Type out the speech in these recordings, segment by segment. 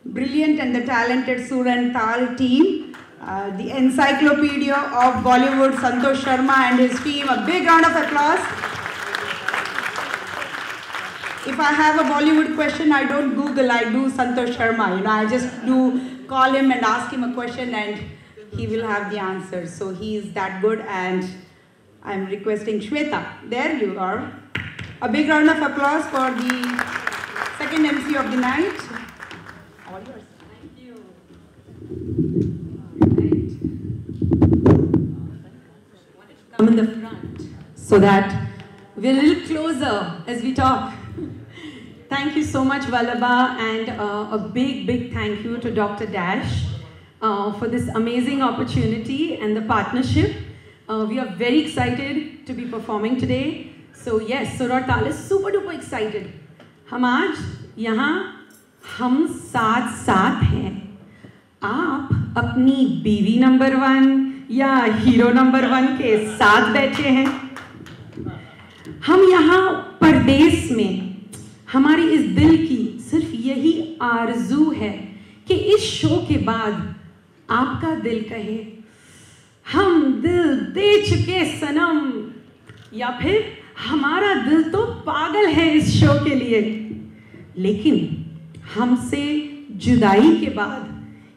brilliant and the talented Sur and Tal team, the encyclopedia of Bollywood, Santosh Sharma and his team. A big round of applause. If I have a Bollywood question, I don't Google, I do Santosh Sharma. I just call him and ask him a question and he will have the answer. So he is that good, and I'm requesting Shweta. There you are. A big round of applause for the second MC of the night. All yours. Thank you. Right. Come in the front so that we're a little closer as we talk. Thank you so much, Vallabha, and a big thank you to Dr. Dash for this amazing opportunity and the partnership. We are very excited to be performing today. So yes, Sur और ताल is super duper excited. हम आज यहाँ हम साथ हैं. आप अपनी बीवी नंबर 1 या हीरो नंबर 1 के साथ बैठे हैं. हम यहाँ परदेश में हमारी इस दिल की सिर्फ यही आरजू है कि इस शो के बाद आपका दिल कहे हम दिल दे चुके सनम, या फिर हमारा दिल तो पागल है इस शो के लिए. लेकिन हमसे जुदाई के बाद,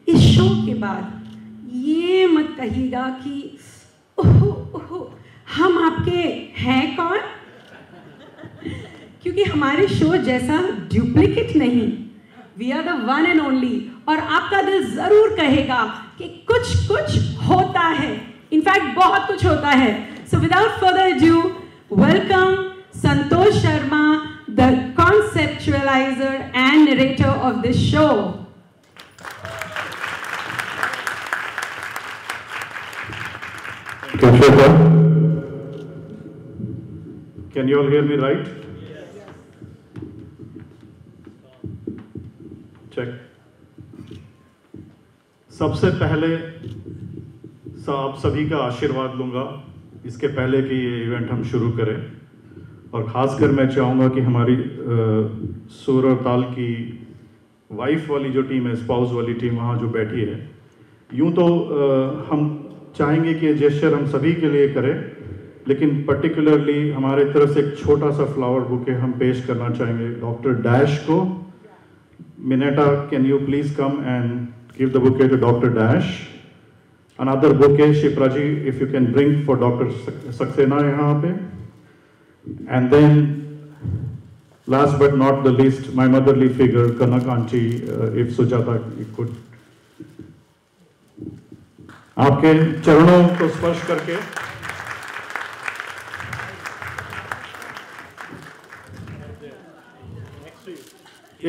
इस शो के बाद ये मत कहिएगा कि ओहो हम आपके हैं कौन, क्योंकि हमारे शो जैसा डुप्लीकेट नहीं. We are the one and only. और आपका दिल जरूर कहेगा कि कुछ होता है. इनफैक्ट बहुत कुछ होता है. So without further ado, welcome Santosh Sharma, the conceptualizer and narrator of this show. Can you all hear me right? Check. सबसे पहले आप सभी का आशीर्वाद लूंगा इसके पहले कि ये इवेंट हम शुरू करें. और ख़ासकर मैं चाहूँगा कि हमारी सुर और ताल की वाइफ वाली जो टीम है, स्पाउस वाली टीम वहाँ जो बैठी है, यूँ तो हम चाहेंगे कि ये जेस्चर हम सभी के लिए करें, लेकिन पर्टिकुलरली हमारे तरफ से एक छोटा सा फ्लावर बुके हम पेश करना चाहेंगे डॉक्टर डैश को. Mineta, can you please come and give the bouquet to Dr. Dash? Another bouquet, Shipraji, if you can bring for Dr. Saxena यहाँ पे. And then, last but not the least, my motherly figure, Kanak Aunty, if Sujata could. आपके चरणों को स्पर्श करके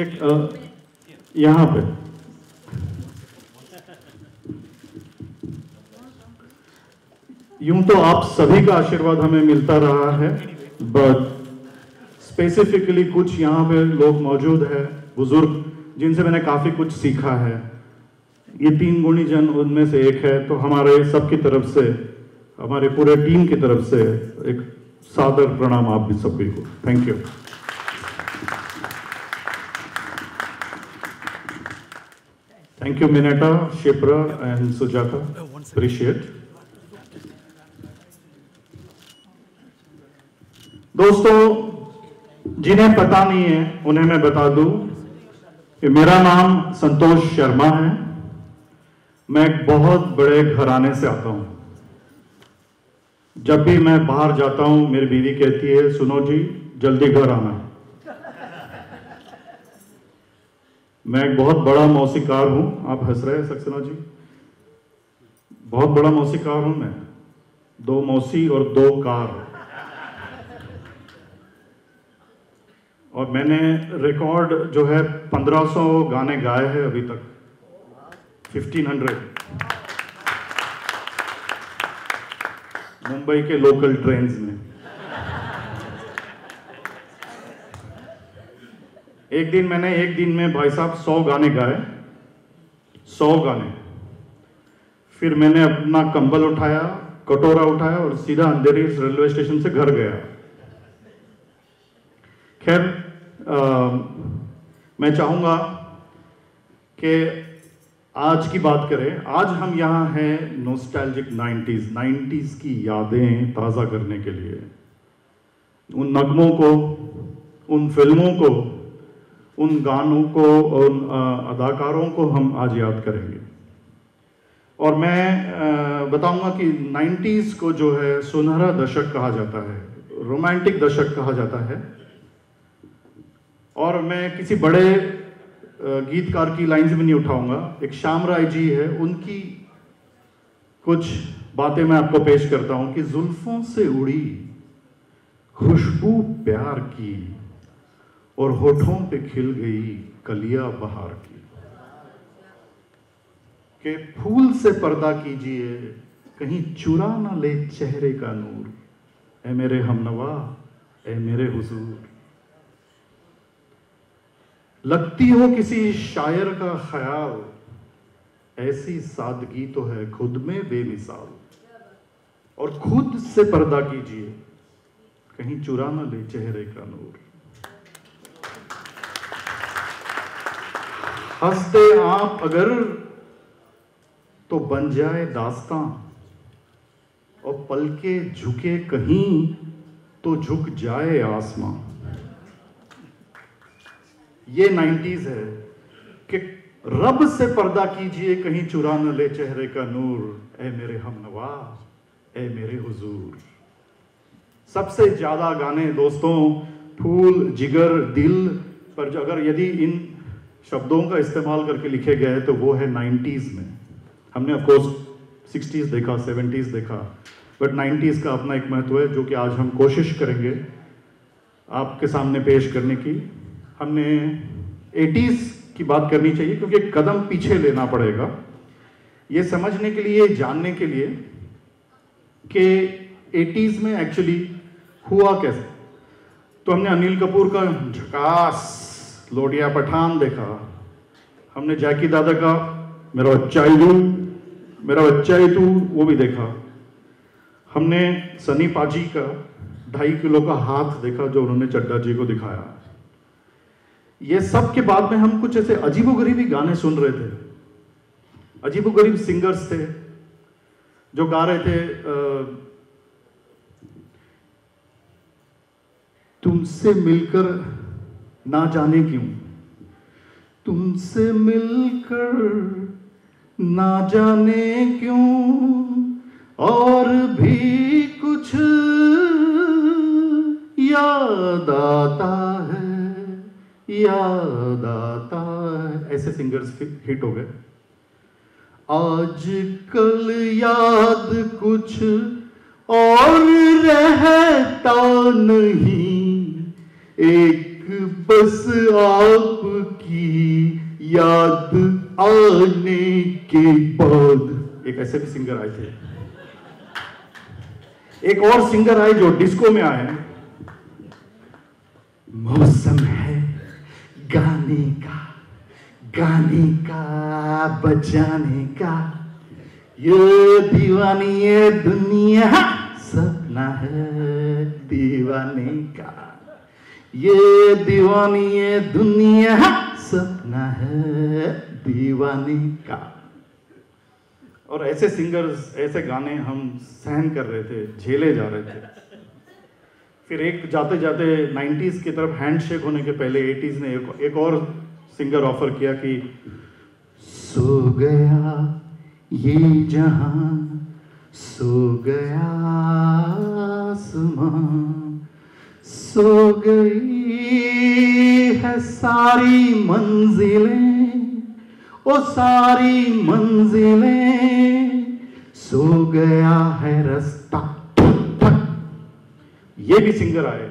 एक यहाँ पे यूं तो आप सभी का आशीर्वाद हमें मिलता रहा है, बट स्पेसिफिकली कुछ यहाँ पे लोग मौजूद हैं, बुजुर्ग, जिनसे मैंने काफी कुछ सीखा है. ये 3 गुणी जन उनमें से एक है. तो हमारे सबकी तरफ से, हमारे पूरे टीम की तरफ से एक सादर प्रणाम आप भी सभी को. Thank you. Thank you, Mineta, Shipra, and Sujata. Appreciate. दोस्तों, जिन्हें पता नहीं है उन्हें मैं बता दूं कि मेरा नाम संतोष शर्मा है. मैं एक बहुत बड़े घराने से आता हूं. जब भी मैं बाहर जाता हूं, मेरी बीवी कहती है, सुनो जी, जल्दी घर आना. मैं एक बहुत बड़ा मौसीकार हूं. आप हंस रहे हैं सक्सेना जी? बहुत बड़ा मौसीकार हूं मैं. 2 मौसी और 2 कार. और मैंने रिकॉर्ड जो है 1500 गाने गाए हैं अभी तक. 1500 मुंबई के लोकल ट्रेन्स में. एक दिन में भाई साहब 100 गाने गाए. 100 गाने. फिर मैंने अपना कंबल उठाया, कटोरा उठाया और सीधा अंधेरी रेलवे स्टेशन से घर गया. खैर, मैं चाहूंगा कि आज की बात करें, आज हम यहाँ हैं नॉस्टैल्जिक 90s की यादें ताज़ा करने के लिए। उन नगमों को, उन फिल्मों को, उन गानों को, उन अदाकारों को हम आज याद करेंगे। और मैं बताऊंगा कि 90s को जो है सुनहरा दशक कहा जाता है, रोमांटिक दशक कहा जाता है। और मैं किसी बड़े गीतकार की लाइन्स भी नहीं उठाऊंगा। एक श्याम राय जी है, उनकी कुछ बातें मैं आपको पेश करता हूं कि जुल्फों से उड़ी खुशबू प्यार की और होठों पे खिल गई कलिया बहार की, के फूल से पर्दा कीजिए कहीं चुरा ना ले चेहरे का नूर, ए मेरे हमनवा ए मेरे हुजूर। लगती हो किसी शायर का ख्याल, ऐसी सादगी तो है खुद में बेमिसाल, और खुद से पर्दा कीजिए कहीं चुरा ना ले चेहरे का नूर। हंसते आप अगर तो बन जाए दास्तां, और पलके झुके कहीं तो झुक जाए आसमां। ये 90s है कि रब से पर्दा कीजिए कहीं चुरा न ले चेहरे का नूर, ए मेरे हमनवा ए मेरे हुजूर। सबसे ज्यादा गाने दोस्तों फूल, जिगर, दिल पर अगर यदि इन शब्दों का इस्तेमाल करके लिखे गए तो वो है 90s में। हमने ऑफ कोर्स 60s देखा, 70s देखा, बट 90s का अपना एक महत्व है जो कि आज हम कोशिश करेंगे आपके सामने पेश करने की। हमने 80s की बात करनी चाहिए क्योंकि एक कदम पीछे लेना पड़ेगा ये समझने के लिए, जानने के लिए कि 80s में एक्चुअली हुआ कैसे। तो हमने अनिल कपूर का झकास लोडिया पठान देखा, हमने जैकी दादा का मेरा बच्चा ही तू वो भी देखा, हमने सनी पाजी का 2.5 किलो का हाथ देखा जो उन्होंने चड्डा जी को दिखाया। ये सब के बाद में हम कुछ ऐसे अजीबोगरीबी गाने सुन रहे थे, अजीबोगरीब सिंगर्स थे जो गा रहे थे तुमसे मिलकर ना जाने क्यों, तुमसे मिलकर ना जाने क्यों, और भी कुछ याद आता है, याद आता है। ऐसे सिंगर्स हिट हो गए। आजकल याद कुछ और रहता नहीं, एक बस आपकी याद आने के बाद। एक ऐसे भी सिंगर आए थे, एक और सिंगर आए जो डिस्को में आए। मौसम है गाने का बजाने का, ये दीवानी ये दुनिया सपना है दीवाने का, ये दीवानी ये दुनिया सपना है दीवाने का। और ऐसे सिंगर्स, ऐसे गाने हम सहन कर रहे थे, झेले जा रहे थे। फिर एक जाते जाते 90s की तरफ हैंडशेक होने के पहले 80s ने एक और सिंगर ऑफर किया कि सो गया ये जहां, सो गया आसमां, सो गई है सारी मंजिलें, ओ सारी मंजिलें, सो गया है रास्ता। ये भी सिंगर आए।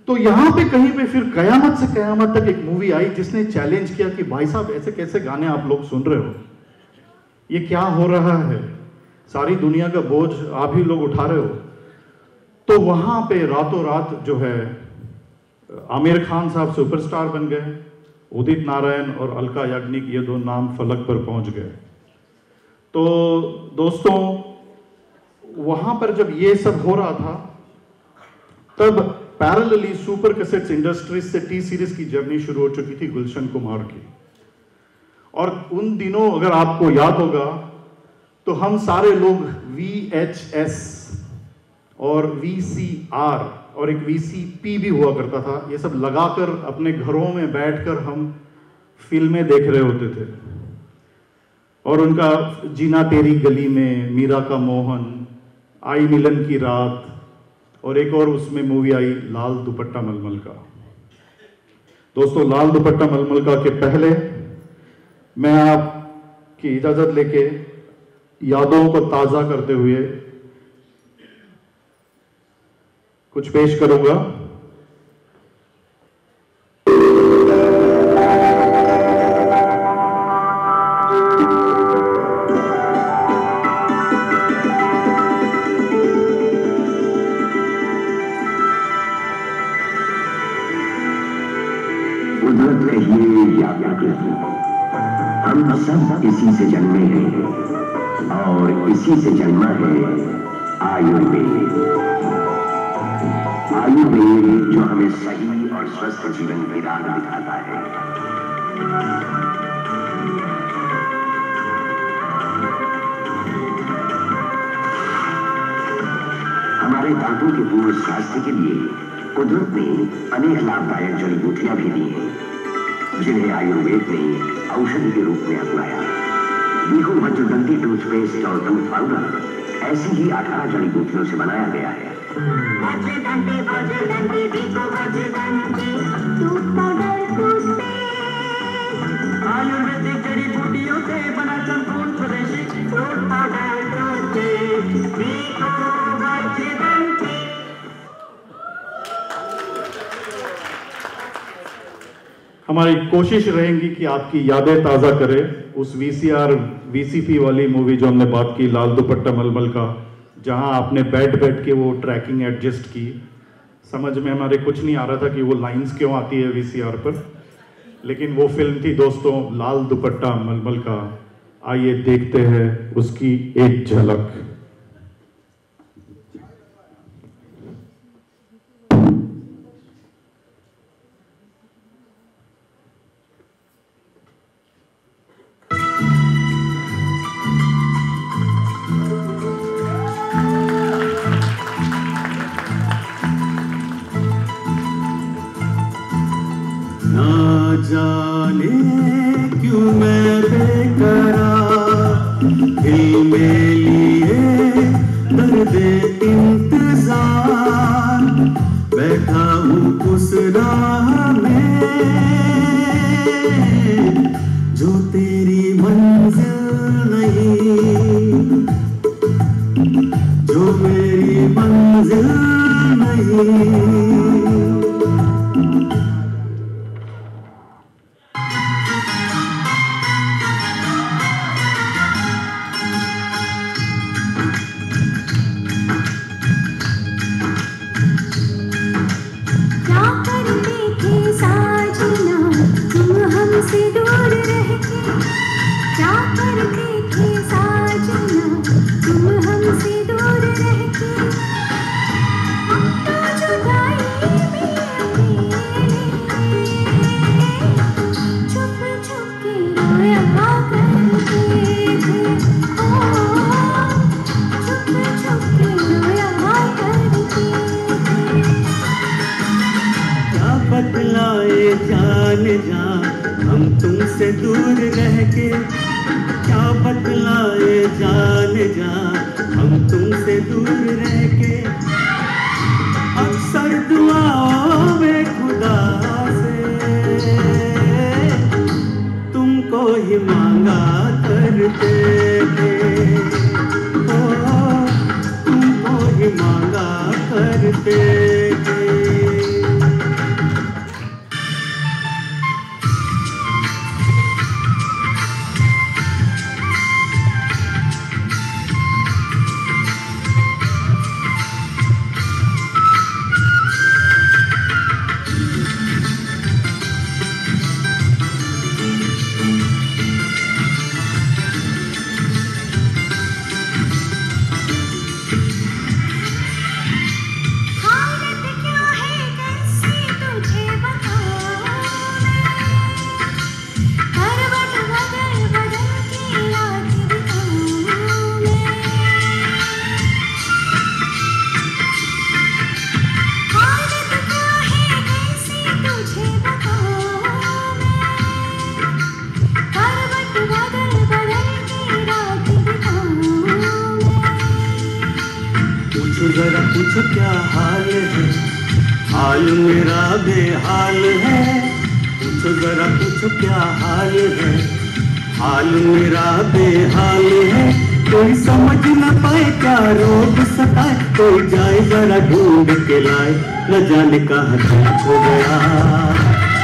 तो यहां पे कहीं पे फिर कयामत से कयामत तक एक मूवी आई जिसने चैलेंज किया कि भाई साहब ऐसे कैसे गाने आप लोग सुन रहे हो, ये क्या हो रहा है, सारी दुनिया का बोझ आप ही लोग उठा रहे हो। तो वहां पे रातों रात जो है आमिर खान साहब सुपरस्टार बन गए, उदित नारायण और अलका याग्निक ये दो नाम फलक पर पहुंच गए। तो दोस्तों वहां पर जब ये सब हो रहा था तब पैरेलली सुपर कैसेट्स इंडस्ट्रीज से टी सीरीज की जर्नी शुरू हो चुकी थी गुलशन कुमार की। और उन दिनों अगर आपको याद होगा तो हम सारे लोग VHS और VCR और एक VCP भी हुआ करता था, ये सब लगाकर अपने घरों में बैठकर हम फिल्में देख रहे होते थे। और उनका जीना तेरी गली में, मीरा का मोहन, आई मिलन की रात, और एक और उसमें मूवी आई लाल दुपट्टा मलमल का। दोस्तों, लाल दुपट्टा मलमल का के पहले मैं आपकी इजाजत लेके यादों को ताजा करते हुए कुछ पेश करूंगा। कुदरत कहिए या प्रकृति, हम सब इसी से जन्मे हैं और इसी से जन्मा है आयुर्वेद। आयुर्वेद जो हमें सही और स्वस्थ जीवन की राह दिखाता है। हमारे दांतों के पूर्ण स्वास्थ्य के लिए कुदरत ने अनेक लाभदायक जड़ी बूटियां भी दी हैं, जिन्हें आयुर्वेद ने औषधि के रूप में अपनाया। बीहू वज्रदंती टूथपेस्ट और टूथ पाउडर ऐसी ही 18 जड़ी बूटियों से बनाया गया है। आयुर्वेदिक जड़ी बूटियों से बना संपूर्ण स्वदेशी टूथ पाउडर हमारी कोशिश रहेगी कि आपकी यादें ताज़ा करें उस VCR VCP वाली मूवी जो हमने बात की, लाल दुपट्टा मलमल का, जहां आपने बैठ के वो ट्रैकिंग एडजस्ट की। समझ में हमारे कुछ नहीं आ रहा था कि वो लाइंस क्यों आती है VCR पर, लेकिन वो फिल्म थी दोस्तों लाल दुपट्टा मलमल का। आइए देखते हैं उसकी एक झलक। जाने क्यों मैं बेकरार दिल में लिए दर्द इंतजार बैठा हूँ उस राह में जो तेरी मंजिल नहीं, जो मेरी मंजिल नहीं। हम तुमसे दूर रह के क्या बतलाए जान जा, हम तुमसे दूर रह के अक्सर दुआओं में खुदा से तुमको ही मांगा करते थे, तुमको ही मांगा करते थे। हाय जरा पूछो क्या हाल है, हाल मेरा बेहाल है। पूछो जरा पूछो क्या हाल है, हाल मेरा बेहाल है। कोई समझ न पाए क्या रोग सताए, कोई जाए जरा ढूंढ के लाए। न जाने कहाँ दिल खो गया,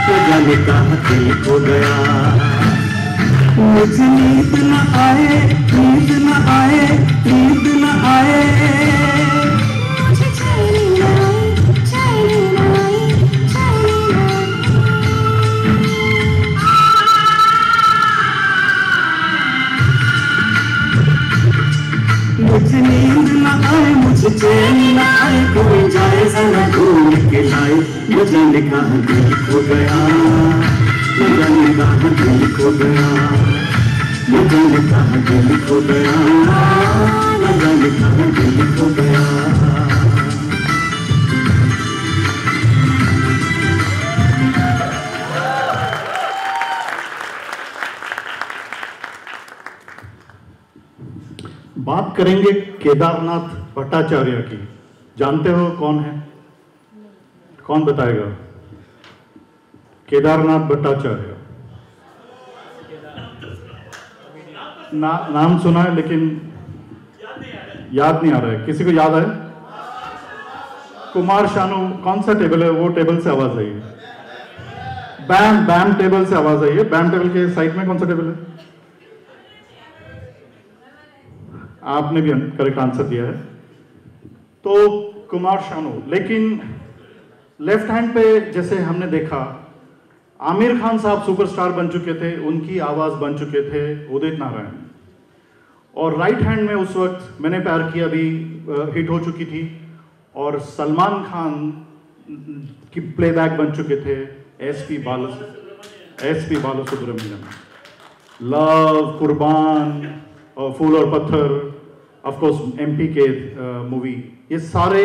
न जाने कहाँ दिल खो गया। मुझे नींद न आए, नींद न आए, नींद न आए। मुझे चैन न आए, चैन न आए, चैन न आए। मुझे नींद न आए, मुझे चैन न आए। कोई जाए जरा ढूंढ के लाए। न जाने कहाँ दिल खो गया, न जाने कहाँ दिल खो गया। न जाने कहाँ दिल खो गया, न जाने कहाँ दिल खो गया। बात करेंगे केदारनाथ भट्टाचार्य की। जानते हो कौन है? कौन बताएगा? केदारनाथ भट्टाचार्य नाम सुना है लेकिन याद नहीं आ रहा है। किसी को याद है? कुमार शानू। कौन सा टेबल है वो? टेबल से आवाज आई है। बैम बैम टेबल से आवाज आई है। बैम टेबल के साइड में कौन सा टेबल है? आपने भी करेक्ट आंसर दिया है। तो कुमार शानू। लेकिन लेफ्ट हैंड पे जैसे हमने देखा आमिर खान साहब सुपरस्टार बन चुके थे, उनकी आवाज बन चुके थे उदित नारायण। और राइट हैंड में उस वक्त मैंने प्यार किया भी हिट हो चुकी थी और सलमान खान की प्लेबैक बन चुके थे एसपी बालासुब्रमण्यम। लव, कुर्बान और फूल और पत्थर, ऑफ कोर्स एमपी के मूवी, ये सारे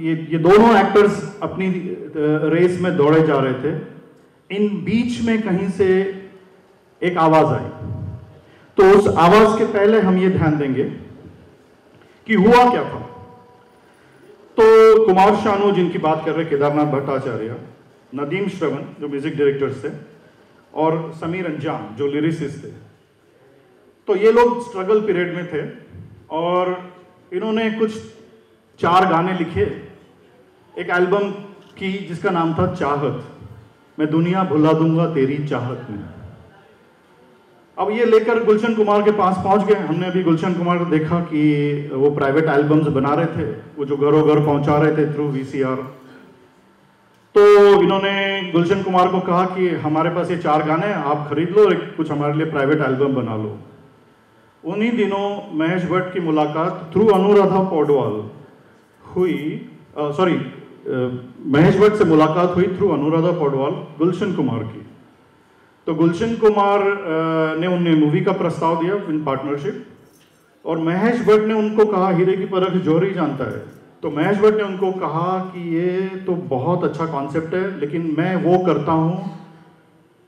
ये दोनों एक्टर्स अपनी रेस में दौड़े जा रहे थे। इन बीच में कहीं से एक आवाज आई, तो उस आवाज के पहले हम ये ध्यान देंगे कि हुआ क्या था। तो कुमार शानू जिनकी बात कर रहे, केदारनाथ भट्टाचार्य, नदीम श्रवण जो म्यूजिक डायरेक्टर्स थे और समीर अंजाम जो लिरिसिस्ट थे। तो ये लोग स्ट्रगल पीरियड में थे और इन्होंने कुछ 4 गाने लिखे एक एल्बम की जिसका नाम था चाहत। मैं दुनिया भुला दूंगा तेरी चाहत में। अब ये लेकर गुलशन कुमार के पास पहुंच गए। हमने अभी गुलशन कुमार को देखा कि वो प्राइवेट एल्बम्स बना रहे थे, वो जो घरों घर पहुंचा रहे थे थ्रू वीसीआर। तो इन्होंने गुलशन कुमार को कहा कि हमारे पास ये 4 गाने हैं, आप खरीद लो, कुछ हमारे लिए प्राइवेट एल्बम बना लो। उन्हीं दिनों महेश भट्ट की मुलाकात थ्रू अनुराधा पौडवाल हुई। महेश भट्ट से मुलाकात हुई थ्रू अनुराधा पौडवाल गुलशन कुमार की। तो गुलशन कुमार ने उन्हें मूवी का प्रस्ताव दिया इन पार्टनरशिप और महेश भट्ट ने उनको कहा हीरे की परख जोहर ही जानता है। तो महेश भट्ट ने उनको कहा कि ये तो बहुत अच्छा कॉन्सेप्ट है लेकिन मैं वो करता हूँ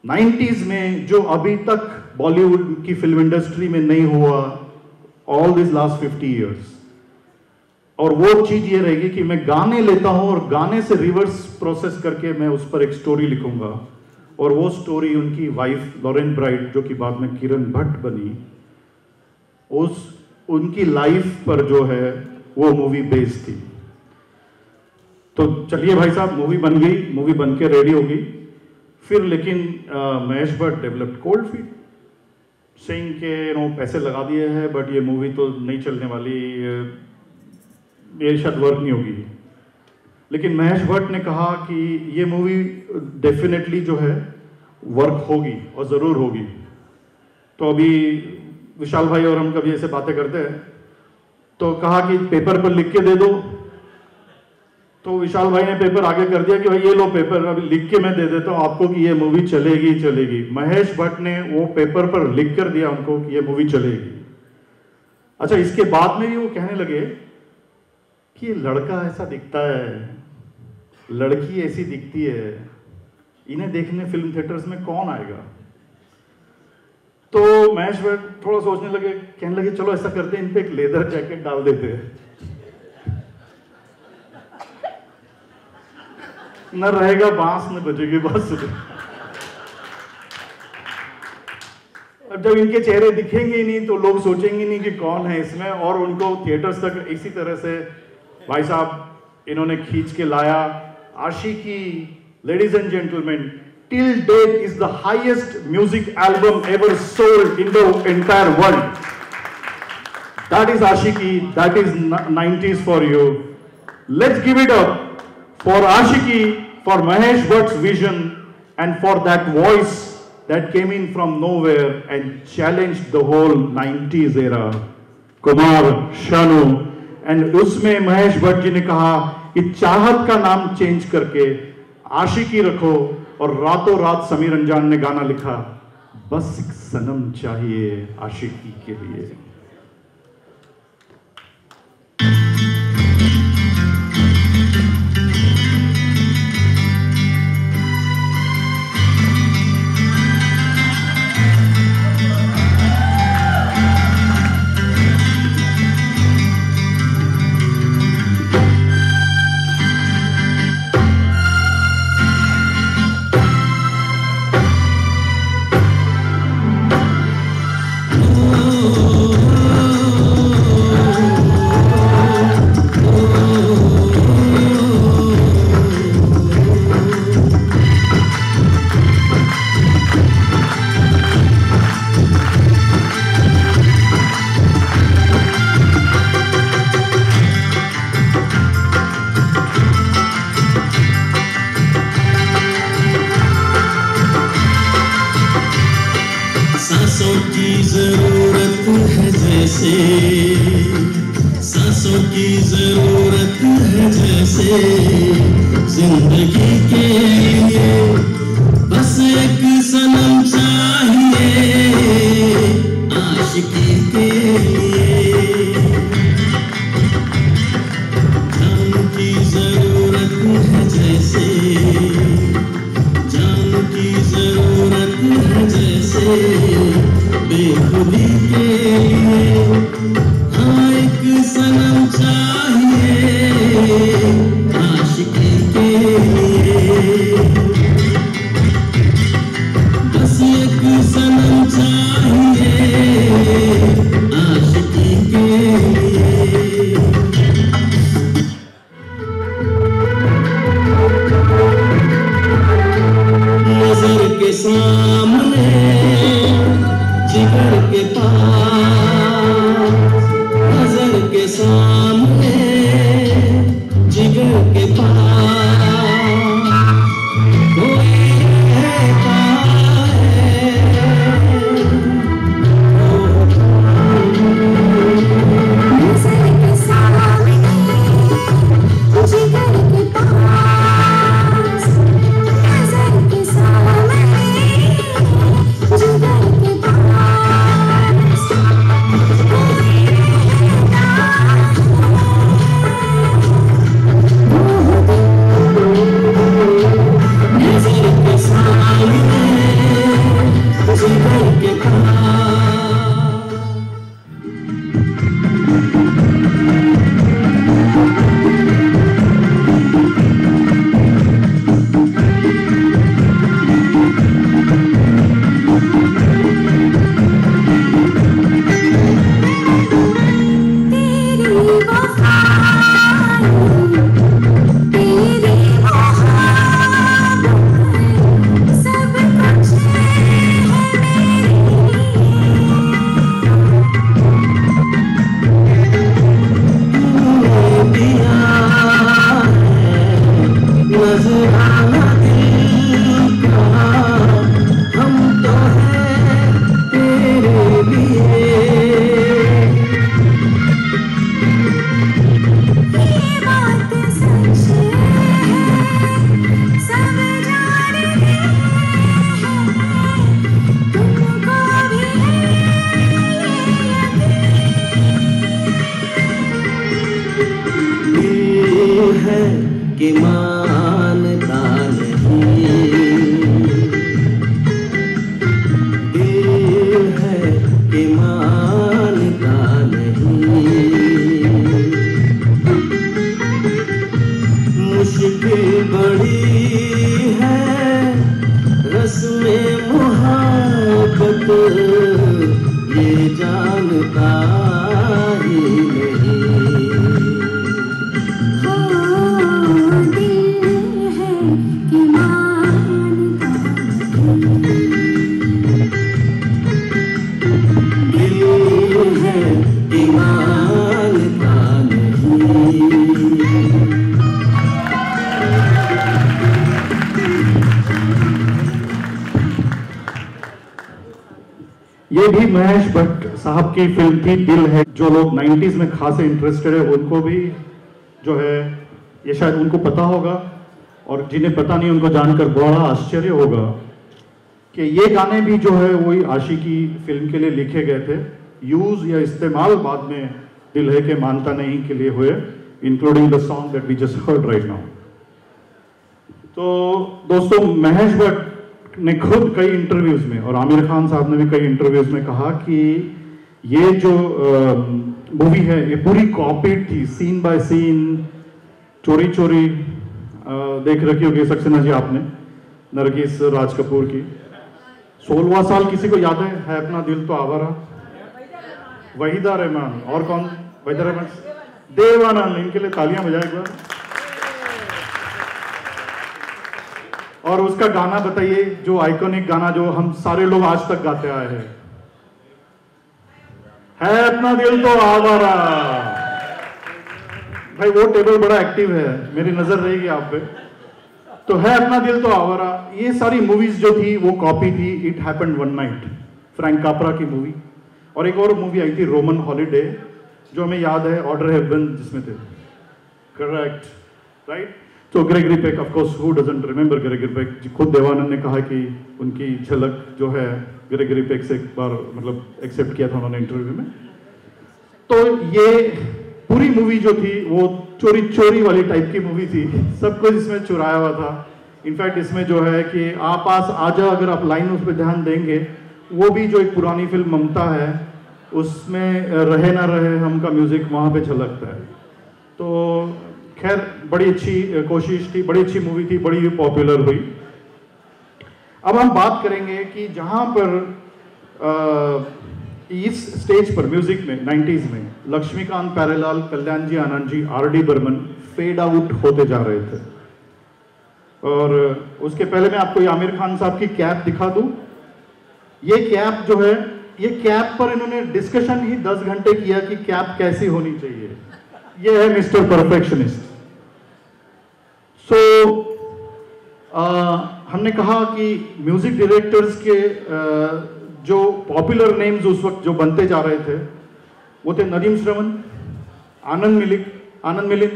90s में जो अभी तक बॉलीवुड की फिल्म इंडस्ट्री में नहीं हुआ ऑल दिस लास्ट 50 ईयर्स। और वो चीज ये रहेगी कि मैं गाने लेता हूं और गाने से रिवर्स प्रोसेस करके मैं उस पर एक स्टोरी लिखूंगा। और वो स्टोरी उनकी वाइफ लॉरेन ब्राइट जो कि बाद में किरण भट्ट बनी, उनकी लाइफ पर जो है वो मूवी बेस्ड थी। तो चलिए भाई साहब, मूवी बन गई, मूवी बन के रेडी हो गई। फिर लेकिन Mahesh Bhatt developed cold feet saying के पैसे लगा दिए हैं बट ये मूवी तो नहीं चलने वाली, ये शायद वर्क नहीं होगी। लेकिन महेश भट्ट ने कहा कि ये मूवी डेफिनेटली जो है वर्क होगी और ज़रूर होगी। तो अभी विशाल भाई और हम कभी ऐसे बातें करते हैं तो कहा कि पेपर पर लिख के दे दो। तो विशाल भाई ने पेपर आगे कर दिया कि भाई ये लो पेपर, अभी लिख के मैं दे देता हूँ आपको कि ये मूवी चलेगी चलेगी। महेश भट्ट ने वो पेपर पर लिख कर दिया उनको कि ये मूवी चलेगी। अच्छा, इसके बाद में भी वो कहने लगे कि ये लड़का ऐसा दिखता है, लड़की ऐसी दिखती है, इन्हें देखने फिल्म थिएटर्स में कौन आएगा। तो महेश भट्ट थोड़ा सोचने लगे, कहने लगे चलो ऐसा करते हैं, इन पे एक लेदर जैकेट डाल देते हैं न रहेगा बांस न बजेगी बांसुरी। अब जब इनके चेहरे दिखेंगे ही नहीं तो लोग सोचेंगे नहीं कि कौन है इसमें, और उनको थिएटर्स तक इसी तरह से भाई साहब इन्होंने खींच के लाया। Aashiqui, ladies and gentleman, till date is the highest music album ever sold in the entire world. That is Ashiki, that is 90s for you. Let's give it up for Ashiki, for Mahesh Bhatt's vision, and for that voice that came in from nowhere and challenged the whole 90s era. Kumar, Shanu, and उसमें महेश भट्ट जी ने कहा कि चाहत का नाम change करके आशिकी रखो, और रातों रात समीर अंजान ने गाना लिखा, बस एक सनम चाहिए आशिकी के लिए। सांसों की जरूरत है जैसे, सांसों की जरूरत है जैसे, जिंदगी के लिए बस एक सनम चाहिए आशिकी के लिए। जान की जरूरत है जैसे, जान की जरूरत है जैसे, बेखुदी के लिए हाँ एक सनम चाहिए आशिकी के लिए। बस एक सनम चाहिए आशिकी के लिए। नजर के सामने जिगर के पास ये भी महेश भट्ट साहब की फिल्म थी दिल है। जो लोग 90s में खास इंटरेस्टेड है उनको भी जो है ये शायद उनको पता होगा, और जिन्हें पता नहीं उनको जानकर बड़ा आश्चर्य होगा कि ये गाने भी जो है वही आशिकी फिल्म के लिए लिखे गए थे। यूज या इस्तेमाल बाद में दिल है के मानता नहीं के लिए हुए, including the song that we just heard right now. तो दोस्तों, महेश भट्ट ने खुद कई इंटरव्यूज में और आमिर खान साहब ने भी कई इंटरव्यूज में कहा कि ये जो मूवी है ये पूरी कॉपीड थी, सीन बाय सीन, चोरी चोरी। देख रखी होगी सक्सेना जी आपने, नरगिस राज कपूर की। 16वां साल किसी को याद है अपना दिल तो आवारा, वहीदा रहमान, और कौन? वहीदा रहमान, देवानंद, इनके लिए तालियां बजाए एक बार। और उसका गाना बताइए, जो आइकॉनिक गाना जो हम सारे लोग आज तक गाते आए हैं, है अपना दिल तो आवारा। भाई वो टेबल बड़ा एक्टिव है, मेरी नजर रहेगी आप पे। तो है अपना दिल तो आवारा, ये सारी मूवीज जो थी वो कॉपी थी it happened one night, Frank Capra की मूवी। और एक और मूवी आई थी रोमन हॉलीडे, जो हमें याद है, ऑर्डर हेवन जिसमें थे, करेक्ट, राइट। तो Gregory Peck, of course who doesn't remember Gregory Peck. खुद देवानंद ने कहा कि उनकी झलक जो है ग्रेगरी पेक से एक बार मतलब एक्सेप्ट किया था उन्होंने इंटरव्यू में। तो ये पूरी मूवी जो थी वो चोरी चोरी वाली टाइप की मूवी थी, सब कुछ इसमें चुराया हुआ था। इनफैक्ट इसमें जो है कि आप पास आजा, अगर आप लाइन उस पर ध्यान देंगे, वो भी जो एक पुरानी फिल्म ममता है उसमें रहे ना रहे हम का म्यूजिक वहाँ पे झलकता है। तो खैर बड़ी अच्छी कोशिश थी, बड़ी अच्छी मूवी थी, बड़ी पॉपुलर हुई। अब हम बात करेंगे कि जहाँ पर इस स्टेज पर म्यूजिक में 90s में लक्ष्मीकांत प्यारेलाल, कल्याण जी, Anand ji, RD. Burman fade out होते जा रहे थे। और उसके पहले मैं आपको आमिर खान साहब की कैप दिखा दूं। ये कैप जो है, ये कैप पर इन्होंने डिस्कशन ही 10 घंटे किया कि कैप कैसी होनी चाहिए। ये है मिस्टर परफेक्शनिस्ट। सो हमने कहा कि म्यूजिक डायरेक्टर्स के जो पॉपुलर नेम्स उस वक्त जो बनते जा रहे थे वो थे नदीम श्रवण, आनंद मिलिंद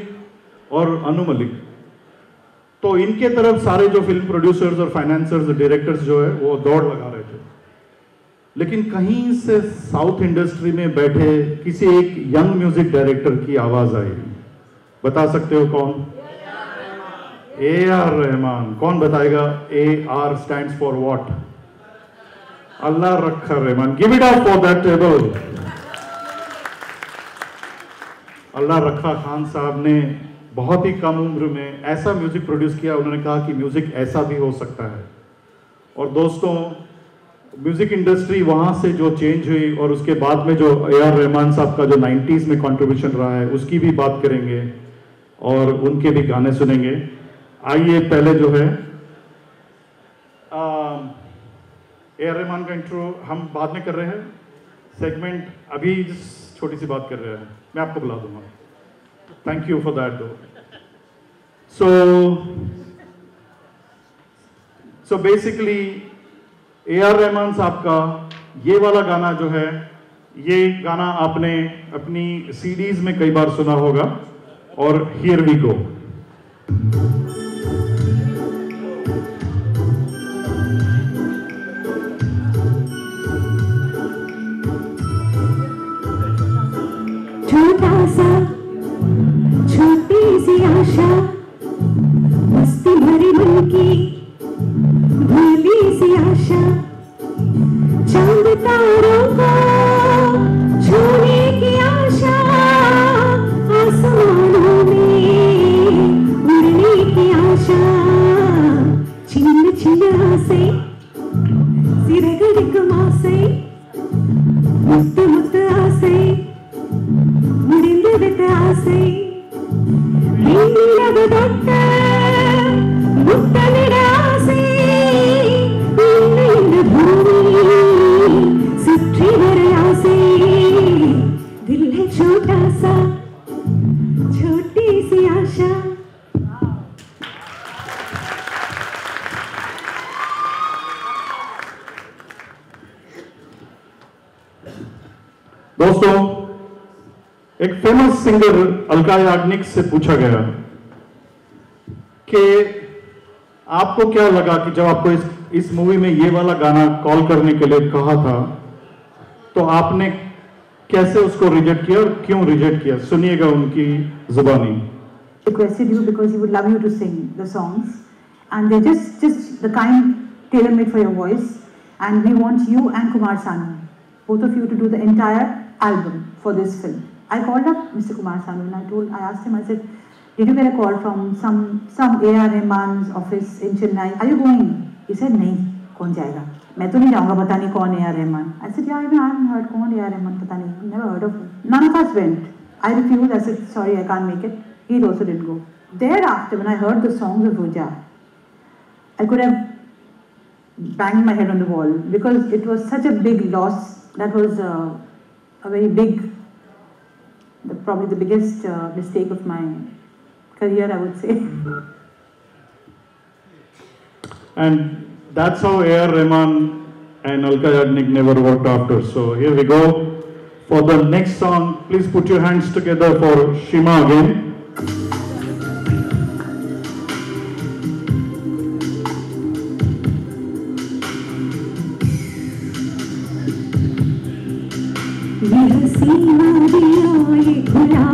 और अनु मलिक। तो इनके तरफ सारे जो फिल्म प्रोड्यूसर्स और फाइनेंसर्स, डायरेक्टर्स जो है वो दौड़ लगा रहे थे। लेकिन कहीं से साउथ इंडस्ट्री में बैठे किसी एक यंग म्यूजिक डायरेक्टर की आवाज आई। बता सकते हो कौन? AR रहमान। कौन बताएगा? AR stands for what? Allah Rakha Rahman. Give it up for that table. Allah Rakha Khan साहब ने बहुत ही कम उम्र में ऐसा म्यूजिक प्रोड्यूस किया, उन्होंने कहा कि म्यूजिक ऐसा भी हो सकता है। और दोस्तों, म्यूजिक इंडस्ट्री वहां से जो चेंज हुई और उसके बाद में जो AR रहमान साहब का जो 90s में कंट्रीब्यूशन रहा है उसकी भी बात करेंगे और उनके भी गाने सुनेंगे। आइए पहले जो है AR रहमान का इंट्रो हम बाद में कर रहे हैं, सेगमेंट अभी छोटी सी बात कर रहे हैं, मैं आपको बुला दूंगा। थैंक यू फॉर दैट दो। सो बेसिकली AR रहमान साहब का ये वाला गाना जो है, ये गाना आपने अपनी CDs में कई बार सुना होगा, और हियर वी गो। छोटा सा छोटी सी आशा, मस्ती भरी मन की भूली सी आशा, चांद तारों को छूने की आशा, आसमानों में उड़ने की दोस्तों, एक फेमस सिंगर अलका याग्निक से पूछा गया कि आपको क्या लगा कि जब आपको इस मूवी में ये वाला गाना कॉल करने के लिए कहा था तो आपने कैसे उसको रिजेक्ट किया और क्यों रिजेक्ट किया? सुनिएगा उनकी जुबानी। Requested you because he would love you to sing the songs, and they're just the kind tailor-made for your voice, and we want you and Kumar Sanu, both of you, to do the entire album for this film. I called up Mr. Kumar Sanu and I asked him, I said, did you get a call from some A.R. Rahman's office in Chennai? Are you going? He said, नहीं, कौन जाएगा? मैं तो नहीं जाऊँगा, पता नहीं कौन A.R. Rahman. I said, yeah, I haven't heard कौन A.R. Rahman, पता नहीं, never heard of him. None of us went. I refused. I said, sorry, I can't make it. He also didn't go. Thereafter, when I heard the songs of Roja, I could have banged my head on the wall because it was such a big loss. That was a very big, probably the biggest mistake of my career, I would say. And that's how A.R. Rahman and Alka Yagnik never worked after. So here we go for the next song. Please put your hands together for Shima again. ये हसीना दिया ये खुला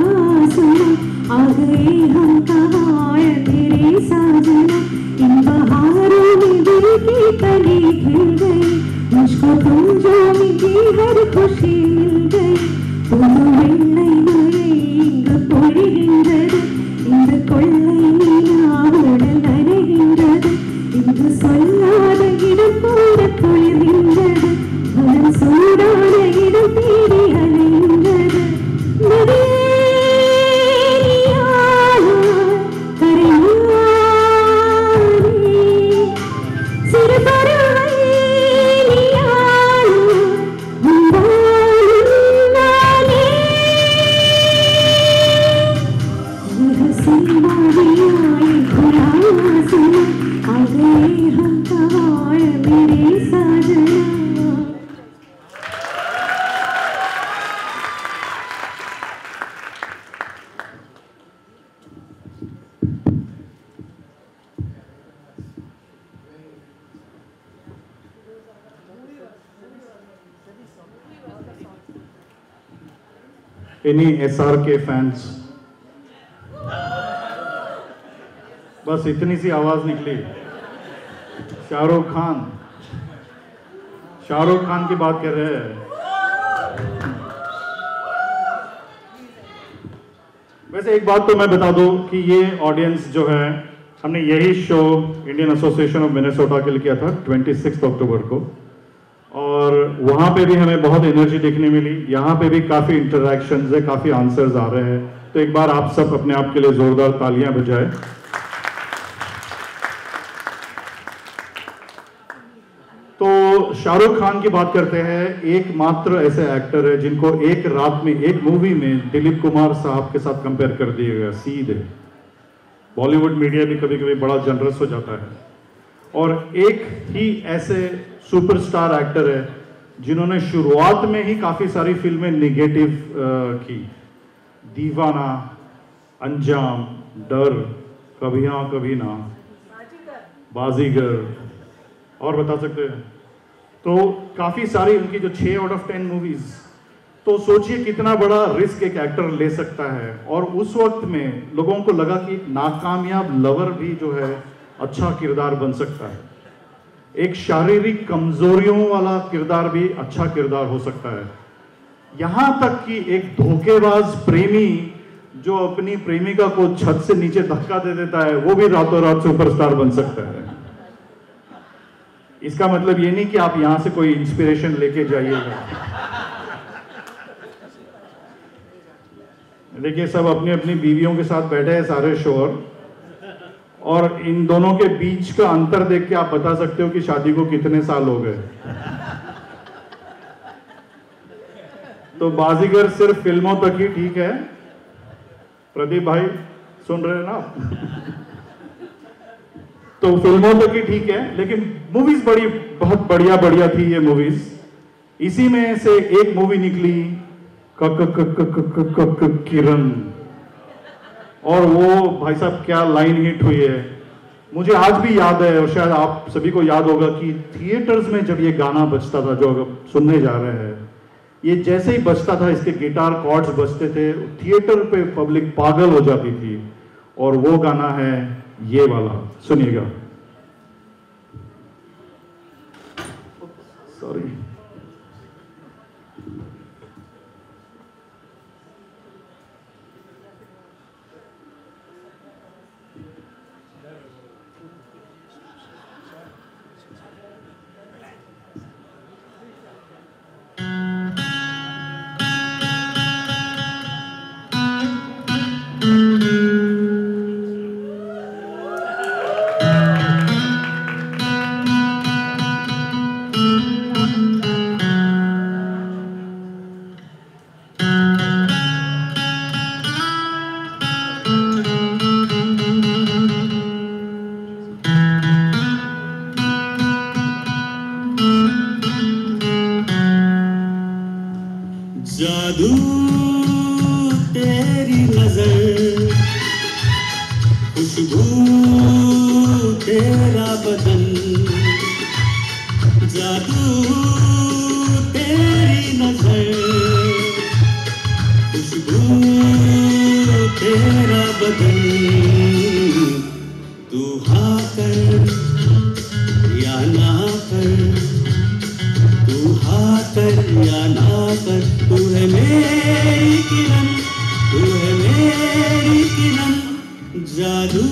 सुना आ गए हम कहाँ तेरे साजना इन बहारों में दिल की कली खिल गई मुझको तुम जो मिली हर खुशी मिल गई तुम வெள்ளை மழை இங்கு பொழிகின்றது இந்த கொள்ளை நிலா உடல் நனைகின்றது இங்கு சொல்லாத இடம் கூட குளிர்கின்றது மனம் சூடான இடம் தேடி அலைகின்றது சிறு பறவை Any SRK fans? बस इतनी सी आवाज निकली। शाहरुख खान की बात कर रहे हैं। वैसे एक बात तो मैं बता दूं कि ये ऑडियंस जो है, हमने यही show Indian association of Minnesota के लिए किया था 26 अक्टूबर को, और वहां पे भी हमें बहुत एनर्जी देखने मिली। यहाँ पे भी काफी इंटरैक्शंस है, काफी आंसर्स आ रहे हैं। तो एक बार आप सब अपने आप के लिए जोरदार तालियां बजाएं। तो शाहरुख खान की बात करते हैं। एकमात्र ऐसे एक्टर है जिनको एक रात में, एक मूवी में दिलीप कुमार साहब के साथ कंपेयर कर दिया गया सीधे। बॉलीवुड मीडिया भी कभी कभी बड़ा जनरस हो जाता है। और एक ही ऐसे सुपरस्टार एक्टर है जिन्होंने शुरुआत में ही काफी सारी फिल्में निगेटिव की। दीवाना, अंजाम, डर, कभी हाँ कभी ना, बाजीगर, और बता सकते हैं। तो काफी सारी उनकी जो 6 आउट ऑफ 10 मूवीज, तो सोचिए कितना बड़ा रिस्क एक एक्टर ले सकता है। और उस वक्त में लोगों को लगा कि नाकामयाब लवर भी जो है अच्छा किरदार बन सकता है, एक शारीरिक कमजोरियों वाला किरदार भी अच्छा किरदार हो सकता है। यहां तक कि एक धोखेबाज प्रेमी जो अपनी प्रेमिका को छत से नीचे धक्का दे देता है, वो भी रातों रात सुपरस्टार बन सकता है। इसका मतलब ये नहीं कि आप यहां से कोई इंस्पिरेशन लेके जाइएगा। देखिए, सब अपनी अपनी बीवियों के साथ बैठे हैं सारे शोर, और इन दोनों के बीच का अंतर देख के आप बता सकते हो कि शादी को कितने साल हो गए। तो बाजीगर सिर्फ फिल्मों तक ही ठीक है। प्रदीप भाई सुन रहे हैं ना आप? तो फिल्मों तक ही ठीक है, लेकिन मूवीज बहुत बढ़िया थी ये मूवीज। इसी में से एक मूवी निकली किरण, और वो भाई साहब क्या लाइन हिट हुई है। मुझे आज भी याद है और शायद आप सभी को याद होगा कि थिएटर्स में जब ये गाना बजता था जो अब सुनने जा रहे हैं, ये जैसे ही बजता था इसके गिटार कॉर्ड्स बजते थे, थिएटर पे पब्लिक पागल हो जाती थी। और वो गाना है ये वाला, सुनिएगा। सॉरी, जादू तेरी नजर, खुशबू तेरा बदन, जादू तेरी नजर, खुशबू तेरा बदन। तू हाँ कर या ना कर, तू हाँ कर या ना कर, तू है मेरी किरण, तू है मेरी किरण। जादू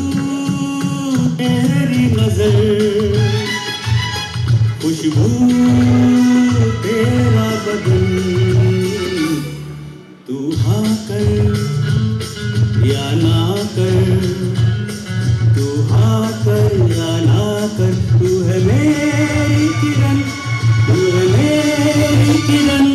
तेरी नजर, खुशबू तेरा बदन। तू हाँ कर या ना कर, तू हाँ कर या ना कर, तू है मेरी किरण, तू है मेरी किरण।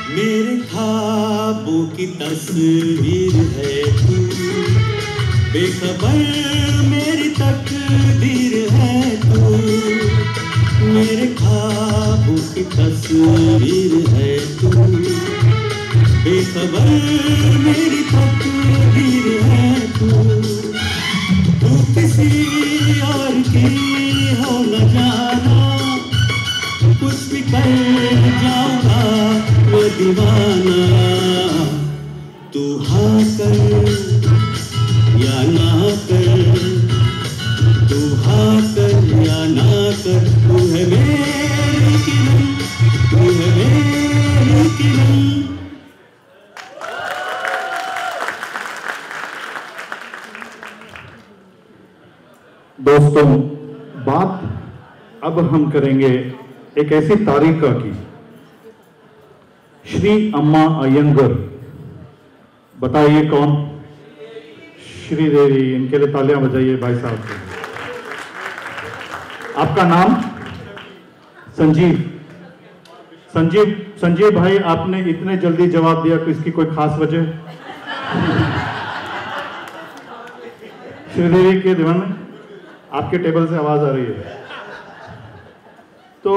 मेरे ख्वाबों की तस्वीर है तू, बेखबर मेरी तकदीर है तू। मेरे ख्वाबों की तस्वीर है तू, बेखबर मेरी तकदीर है तू। तू किसी और की हो न जाना, कुछ भी कर जाऊंगा मैं दीवाना। तू हाँ कर या ना कर, तू हाँ कर या ना कर, तू है मेरी किरण, तू है मेरी किरण। दोस्तों, बात अब हम करेंगे एक ऐसी तारिका की, श्री अम्मा अयंगर। बताइए कौन? श्रीदेवी। इनके लिए तालियां बजाइए भाई साहब को। आपका नाम? संजीव। संजीव भाई, आपने इतने जल्दी जवाब दिया कि इसकी कोई खास वजह? श्रीदेवी के दीवाने, आपके टेबल से आवाज आ रही है। तो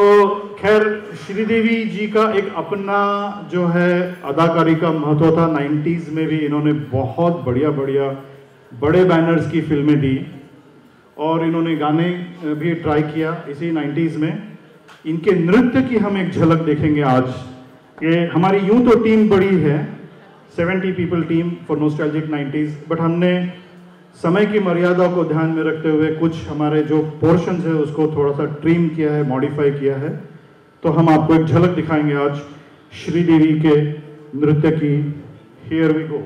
खैर, श्रीदेवी जी का एक अपना जो है अदाकारी का महत्व था। 90s में भी इन्होंने बहुत बढ़िया बड़े बैनर्स की फिल्में दी और इन्होंने गाने भी ट्राई किया इसी 90s में। इनके नृत्य की हम एक झलक देखेंगे आज। ये हमारी यूं तो टीम बड़ी है, 70 people team for nostalgic 90s, but हमने समय की मर्यादा को ध्यान में रखते हुए कुछ हमारे जो पोर्शंस है उसको थोड़ा सा ट्रिम किया है, मॉडिफाई किया है। तो हम आपको एक झलक दिखाएंगे आज श्रीदेवी के नृत्य की। Here we go.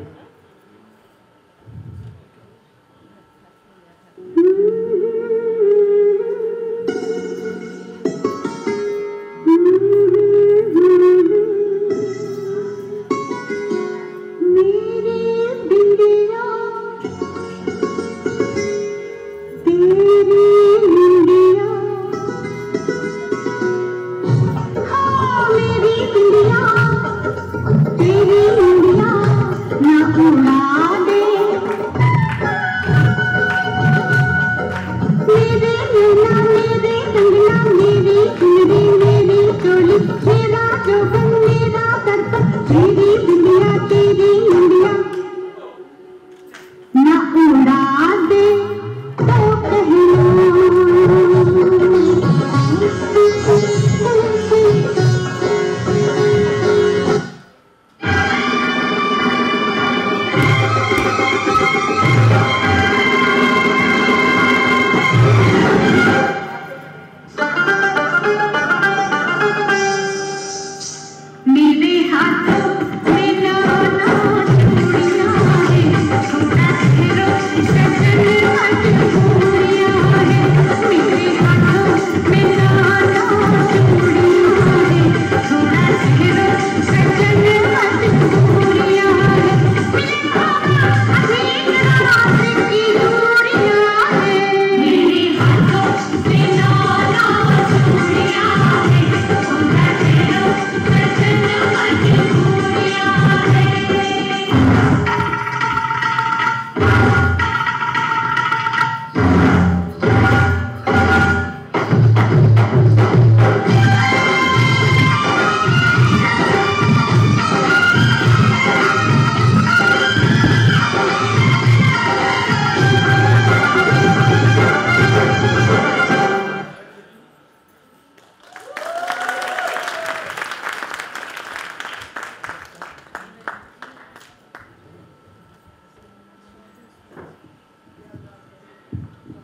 तेरी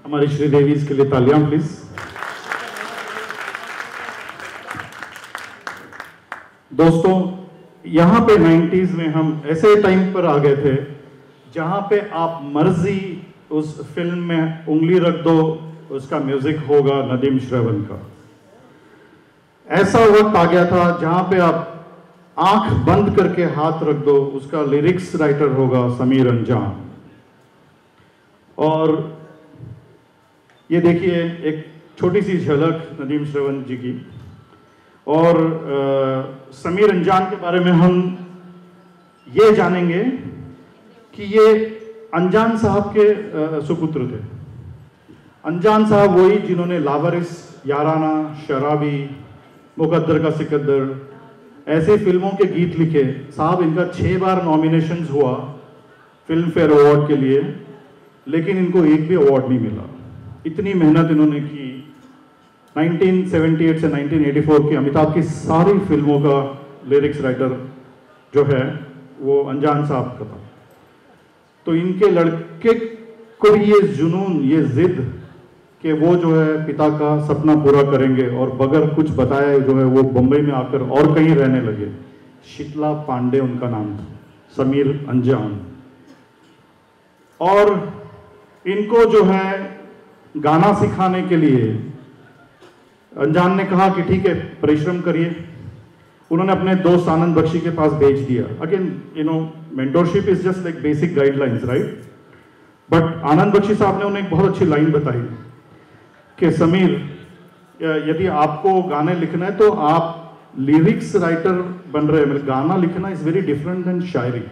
हमारी श्रीदेवी इसके लिए तालियां प्लीज। दोस्तों, यहाँ पे 90s में हम ऐसे टाइम पर आ गए थे जहाँ पे आप मर्जी उस फिल्म में उंगली रख दो, उसका म्यूजिक होगा नदीम श्रवण का। ऐसा वक्त आ गया था जहाँ पे आप आंख बंद करके हाथ रख दो, उसका लिरिक्स राइटर होगा समीर अंजान। और ये देखिए एक छोटी सी झलक नदीम श्रवण जी की। और समीर अंजान के बारे में हम ये जानेंगे कि ये अंजान साहब के सुपुत्र थे। अंजान साहब वही जिन्होंने लावारिस, याराना, शराबी, मुकद्दर का सिकंदर ऐसे फिल्मों के गीत लिखे। साहब, इनका 6 बार नॉमिनेशंस हुआ फिल्म फेयर अवार्ड के लिए, लेकिन इनको एक भी अवार्ड नहीं मिला। इतनी मेहनत इन्होंने की। 1978 से 1984 की अमिताभ की सारी फिल्मों का लिरिक्स राइटर जो है वो अंजान साहब का था। तो इनके लड़के को ये जुनून, ये जिद कि वो जो है पिता का सपना पूरा करेंगे, और बगैर कुछ बताए जो है वो बम्बई में आकर और कहीं रहने लगे। शीतला पांडे उनका नाम था, समीर अंजान। और इनको जो है गाना सिखाने के लिए अंजान ने कहा कि ठीक है, परिश्रम करिए। उन्होंने अपने दोस्त आनंद बख्शी के पास भेज दिया। Again mentorship is just like basic guidelines, right? But Anand Bakshi साहब ने उन्हें एक बहुत अच्छी लाइन बताई कि समीर, यदि आपको गाने लिखना है तो आप लिरिक्स राइटर बन रहे हैं। गाना लिखना इज वेरी डिफरेंट देन शायरी।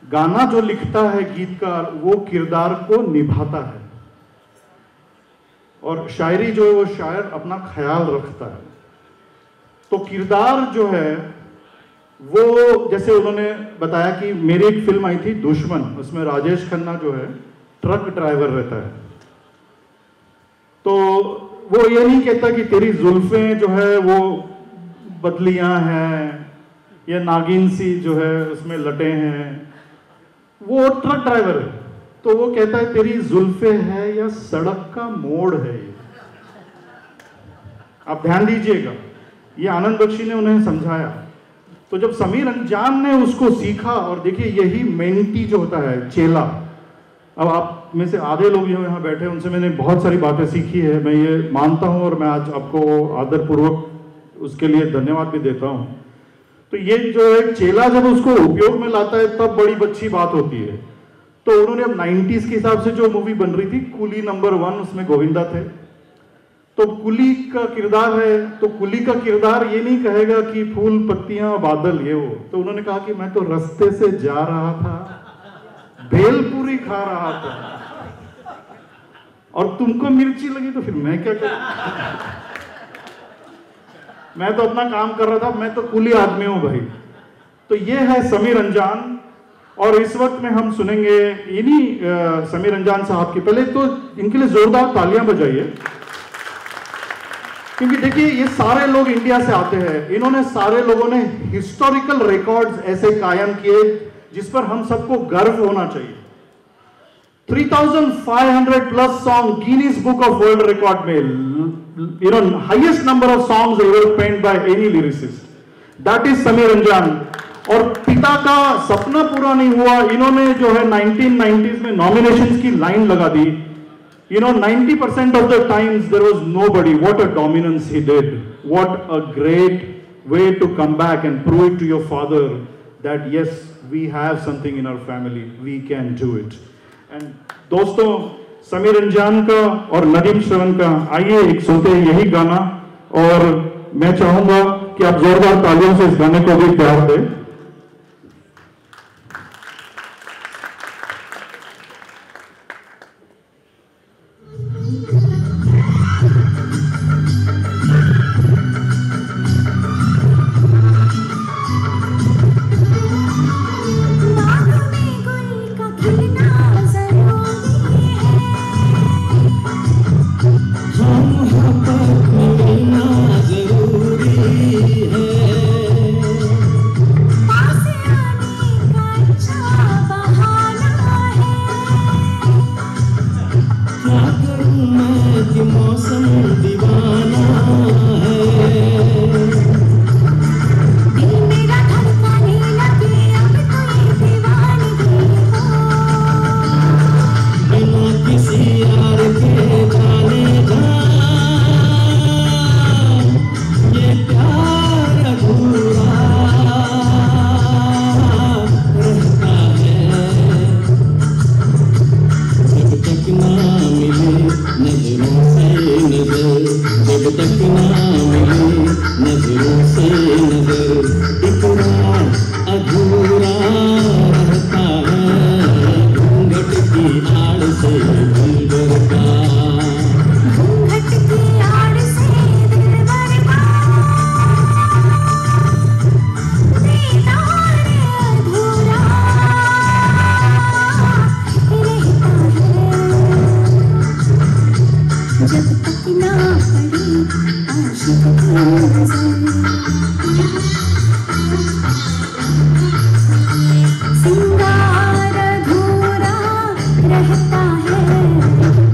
गाना जो लिखता है गीतकार, वो किरदार को निभाता है, और शायरी जो है वो शायर अपना ख्याल रखता है। तो किरदार जो है वो, जैसे उन्होंने बताया कि मेरी एक फिल्म आई थी दुश्मन, उसमें राजेश खन्ना जो है ट्रक ड्राइवर रहता है। तो वो ये नहीं कहता कि तेरी जुल्फें जो है वो बदलियां हैं या नागिन सी जो है उसमें लटे हैं। वो ट्रक ड्राइवर है, तो वो कहता है तेरी जुल्फे है या सड़क का मोड़ है ये। आप ध्यान दीजिएगा, ये आनंद बख्शी ने उन्हें समझाया। तो जब समीर अंजान ने उसको सीखा, और देखिए यही मेंटी जो होता है, चेला। अब आप में से आधे लोग यहाँ बैठे हैं, उनसे मैंने बहुत सारी बातें सीखी है, मैं ये मानता हूँ, और मैं आज आपको आदरपूर्वक उसके लिए धन्यवाद भी देता हूँ। तो ये जो है चेला जब उसको उपयोग में लाता है तब बड़ी अच्छी बात होती है। तो उन्होंने अब 90s के हिसाब से जो मूवी बन रही थी कुली नंबर 1, उसमें गोविंदा थे। तो कुली का किरदार है, तो कुली का किरदार ये नहीं कहेगा कि फूल पत्तियां बादल ये वो। तो उन्होंने कहा कि मैं तो रास्ते से जा रहा था, भेलपूरी खा रहा था, और तुमको मिर्ची लगी, तो फिर मैं क्या करूं? मैं तो अपना काम कर रहा था, मैं तो कुली आदमी हूं भाई। तो ये है समीर अंजान। और इस वक्त में हम सुनेंगे इन्हीं समीर अंजान साहब की। पहले तो इनके लिए जोरदार तालियां बजाइए, क्योंकि देखिए ये सारे लोग इंडिया से आते हैं। इन्होंने सारे लोगों ने हिस्टोरिकल रिकॉर्ड्स ऐसे कायम किए जिस पर हम सबको गर्व होना चाहिए। 3500 plus song Guinness book of world record में, highest number of songs ever penned by any lyricist, that is Sameer Anjaan. और पिता का सपना पूरा नहीं हुआ, इन्होंने जो है 1990s में नॉमिनेशंस की लाइन लगा दी। 90% of the times there was nobody. What a dominance he did. What a great way to come back and prove it to your father that yes, we have something in our family. We can do it. And दोस्तों, समीर अंजान का और नदीम श्रवण का आइए एक सुनते हैं यही गाना। और मैं चाहूंगा कि आप जोरदार तालियों से इस गाने को भी प्यार दें। जब तक ना पड़ी आशिक की नजर। सिंगार अधूरा रहता है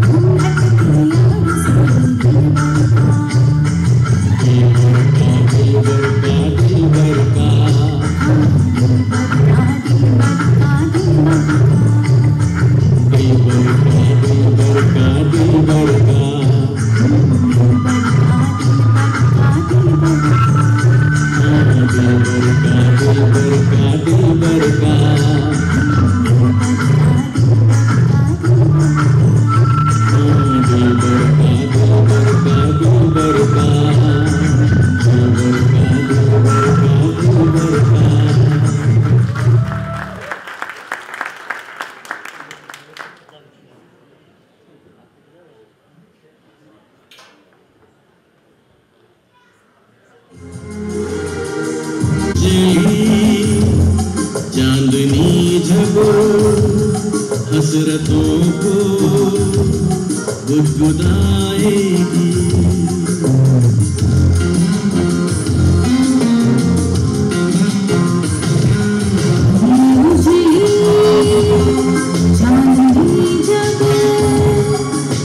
घूंघट की आड़ से दिल चांदनी जब हसरतों को गुदगुदाएगी, चांदनी जब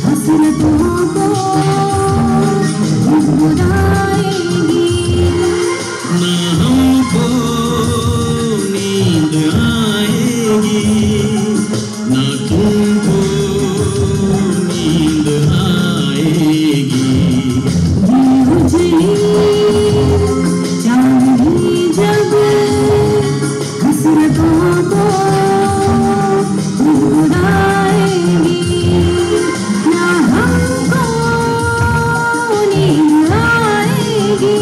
हसरतों को गुदगुदाएगी, ना हमको नींद आएगी, ना तुमको नींद आएगी। चांदनी जब हसरतों को गुदगुदाएगी, ना हमको नींद आएगी,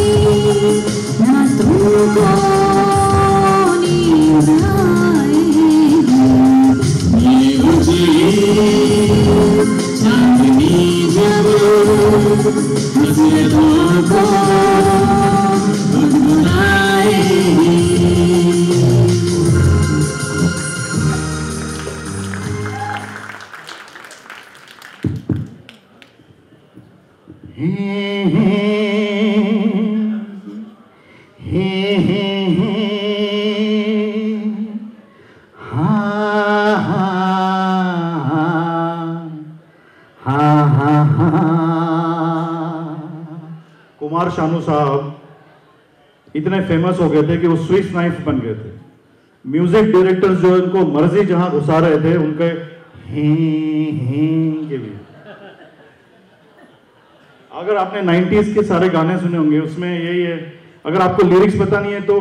ना तुमको नींद आएगी। चांदनी जब हसरतों को गुदगुदाएगी। कुमार शानू साहब इतने फेमस हो गए थे कि वो स्विस नाइफ बन गए थे। म्यूजिक डायरेक्टर्स जो इनको मर्जी जहां घुसा रहे थे उनके के भी। अगर आपने 90s के सारे गाने सुने होंगे उसमें यही है। अगर आपको लिरिक्स पता नहीं है तो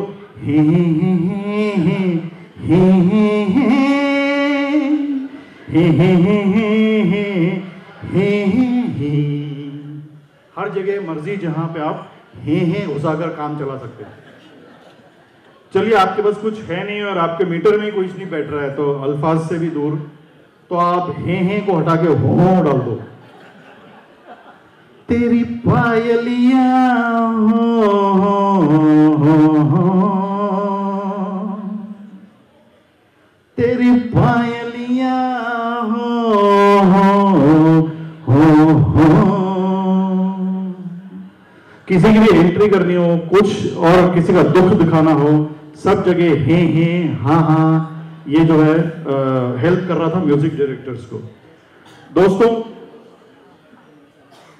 हर जगह मर्जी जहां पे आप हे घुसाकर काम चला सकते हैं। चलिए आपके पास कुछ है नहीं और आपके मीटर में कुछ नहीं बैठ रहा है तो अल्फाज से भी दूर, तो आप हे को हटा के हो डाल दो। तेरी पायलियां हो, तेरी पायलियां हो। किसी की भी एंट्री करनी हो, कुछ और किसी का दुख दिखाना हो, सब जगह हे हाँ ये जो है हेल्प कर रहा था म्यूजिक डायरेक्टर्स को। दोस्तों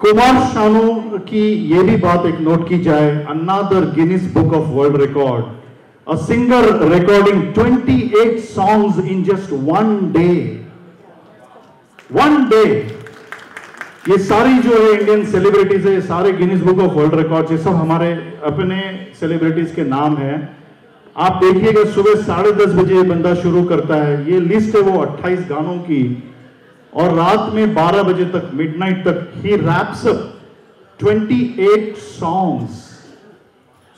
कुमार शानू की ये भी बात एक नोट की जाए, another Guinness book of world record, a singer recording 28 songs in just one day. ये सारी जो है इंडियन सेलिब्रिटीज है, सारे Guinness book of world record, ये सब हमारे अपने सेलिब्रिटीज के नाम है। आप देखिएगा सुबह 10:30 बजे बंदा शुरू करता है, ये लिस्ट है वो 28 गानों की, और रात में 12 बजे तक मिडनाइट तक ही रैप्स अप 28 सॉन्ग्स।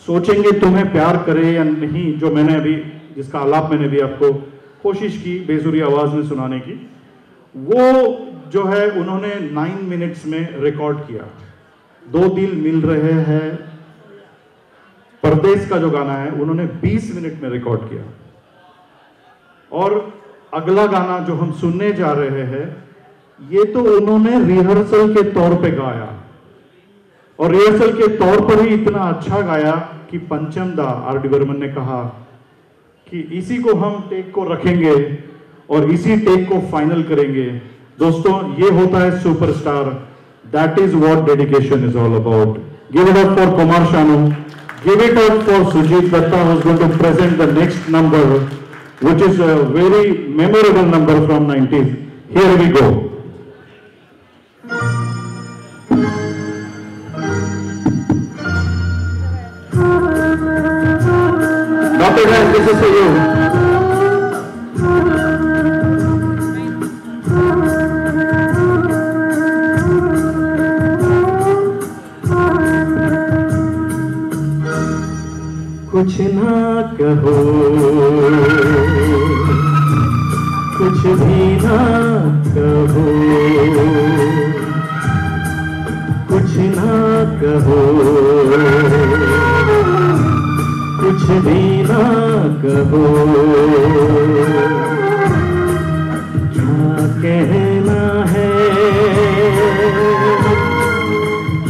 सोचेंगे तुम्हें प्यार करे या नहीं, जो मैंने अभी जिसका आलाप मैंने भी आपको कोशिश की बेसुरी आवाज में सुनाने की, वो जो है उन्होंने 9 मिनट्स में रिकॉर्ड किया। दो दिल मिल रहे हैं परदेश का जो गाना है उन्होंने 20 मिनट में रिकॉर्ड किया। और अगला गाना जो हम सुनने जा रहे हैं ये तो उन्होंने रिहर्सल के तौर पे गाया, और रिहर्सल के तौर पर ही इतना अच्छा गाया कि पंचम दा आर डी बर्मन ने कहा कि इसी को हम टेक को रखेंगे और इसी टेक को फाइनल करेंगे। दोस्तों, ये होता है superstar. That is what dedication is all about. Give it up for Kumar Sanu, give it up for Sujit Dutta who is going to present the next number, which is a very memorable number from 90s. Here we go. Dr. Raj, this is for you. कुछ ना कहो, कुछ भी ना कहो, कुछ ना कहो, कुछ भी ना कहो, क्या कहना है,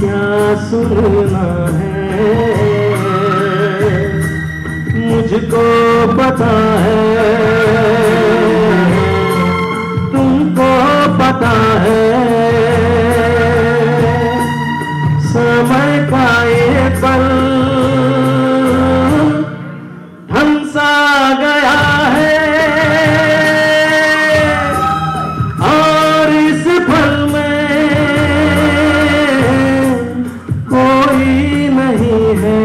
क्या सुनना है, मुझको पता है, तुमको पता है, समय का ये पल धंसा गया है, और इस पल में कोई नहीं है,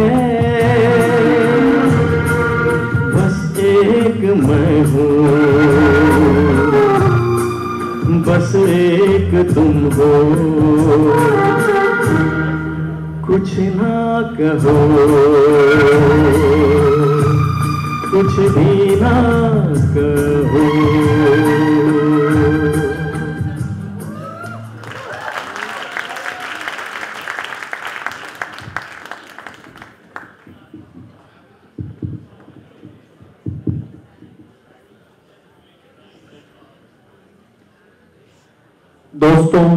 मैं हूँ, बस एक तुम हो, कुछ ना कहो, कुछ भी ना कहो। दोस्तों,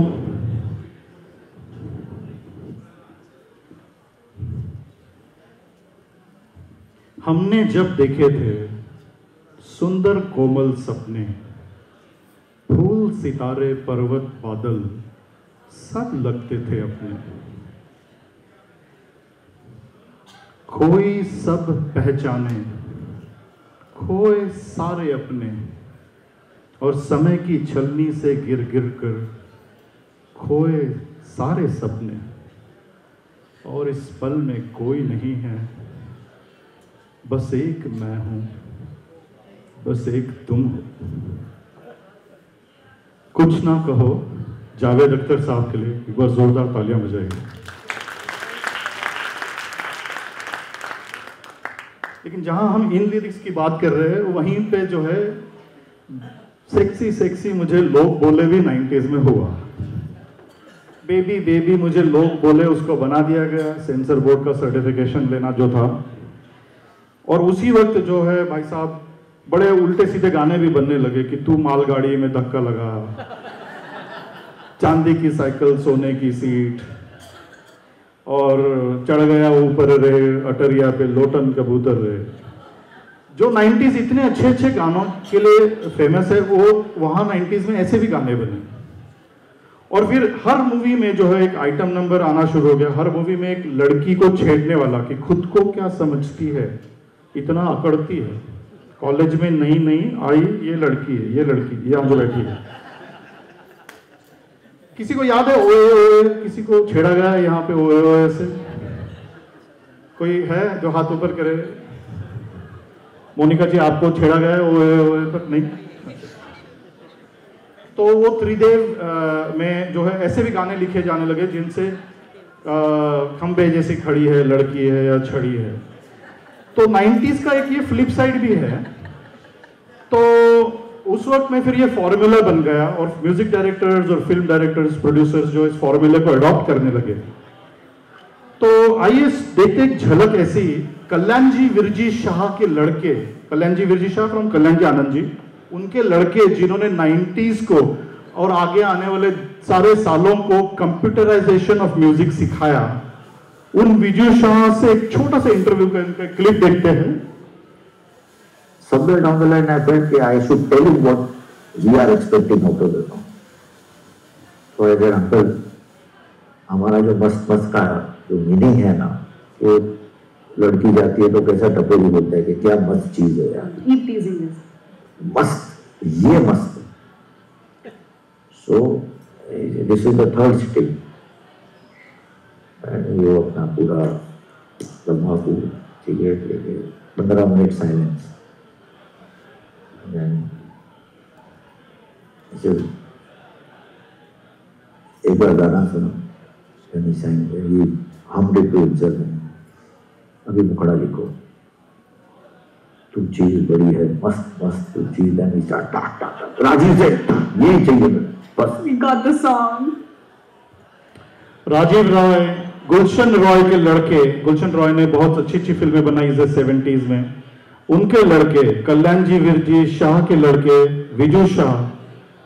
हमने जब देखे थे सुंदर कोमल सपने, फूल सितारे पर्वत बादल सब लगते थे अपने, खोई सब पहचाने, खोए सारे अपने, और समय की छलनी से गिर गिर कर खोए सारे सपने, और इस पल में कोई नहीं है, बस एक मैं हूं, बस एक तुम हो। कुछ ना कहो जावेद अख्तर साहब के लिए एक बार जोरदार तालियां बजाइए। लेकिन जहां हम इन लिरिक्स की बात कर रहे हैं वहीं पे जो है सेक्सी सेक्सी मुझे लोग बोले भी 90s में हुआ। बेबी बेबी मुझे लोग बोले, उसको बना दिया गया, सेंसर बोर्ड का सर्टिफिकेशन लेना जो था। और उसी वक्त जो है भाई साहब बड़े उल्टे सीधे गाने भी बनने लगे कि तू मालगाड़ी में धक्का लगा, चांदी की साइकिल सोने की सीट, और चढ़ गया ऊपर रे अटरिया पे लोटन कबूतर रे। जो 90s इतने अच्छे अच्छे गानों के लिए फेमस है, वो वहाँ 90s में ऐसे भी गाने बने। और फिर हर मूवी में जो है एक आइटम नंबर आना शुरू हो गया। हर मूवी में एक लड़की को छेड़ने वाला कि खुद को क्या समझती है, इतना अकड़ती है, कॉलेज में नई नई आई ये लड़की है, ये लड़की, ये हम जो बैठी है। किसी को याद है ओए ओए, किसी को छेड़ा गया है यहाँ पे ओए ओए से? कोई है जो हाथ ऊपर करे? मोनिका जी, आपको छेड़ा गया है ओए ओए पर? नहीं। तो वो त्रिदेव में जो है ऐसे भी गाने लिखे जाने लगे जिनसे खंबे जैसी खड़ी है लड़की है या छड़ी है। तो 90s का एक ये फ्लिप साइड भी है। तो उस वक्त में फिर ये फॉर्मूला बन गया और म्यूजिक डायरेक्टर्स और फिल्म डायरेक्टर्स प्रोड्यूसर्स जो इस फॉर्मूले को अडॉप्ट करने लगे। तो आइए देखते एक झलक ऐसी कल्याणजी विरजी शाह के लड़के, कल्याणजी विरजी शाह फ्रॉम कल्याणजी आनंद जी, उनके लड़के जिन्होंने 90s को और आगे आने वाले सारे सालों को कंप्यूटराइजेशन ऑफ म्यूजिक सिखाया, उन विजय शाह से एक छोटा सा इंटरव्यू का क्लिप देखते हैं। Somewhere down the line, I felt that I should tell him what we are expecting out of the song. So I said, uncle, हमारा जो मस्त मस्त का जो मीनिंग है ना, वो लड़की जाती है तो कैसा टपोरी बोलता है कि क्या मस्त चीज है यार। Keep teasing this. मस्त, ये मस्त। So this is the third stage. And ये अपना पूरा तंबाकू सिगरेट लेके 15 मिनट साइलेंस। Then एक बार गाना सुनो, हम लिखो अभी मुखड़ा लिखो, तू चीज बड़ी है मस्त मस्त तू चीज है, राजीव से यही चाहिए बस। We got the song. Rajiv Roy, गुलशन रॉय के लड़के, गुलशन रॉय ने बहुत अच्छी अच्छी फिल्में बनाई 70s में, उनके लड़के कल्याण जी विरजी शाह के लड़के विजू शाह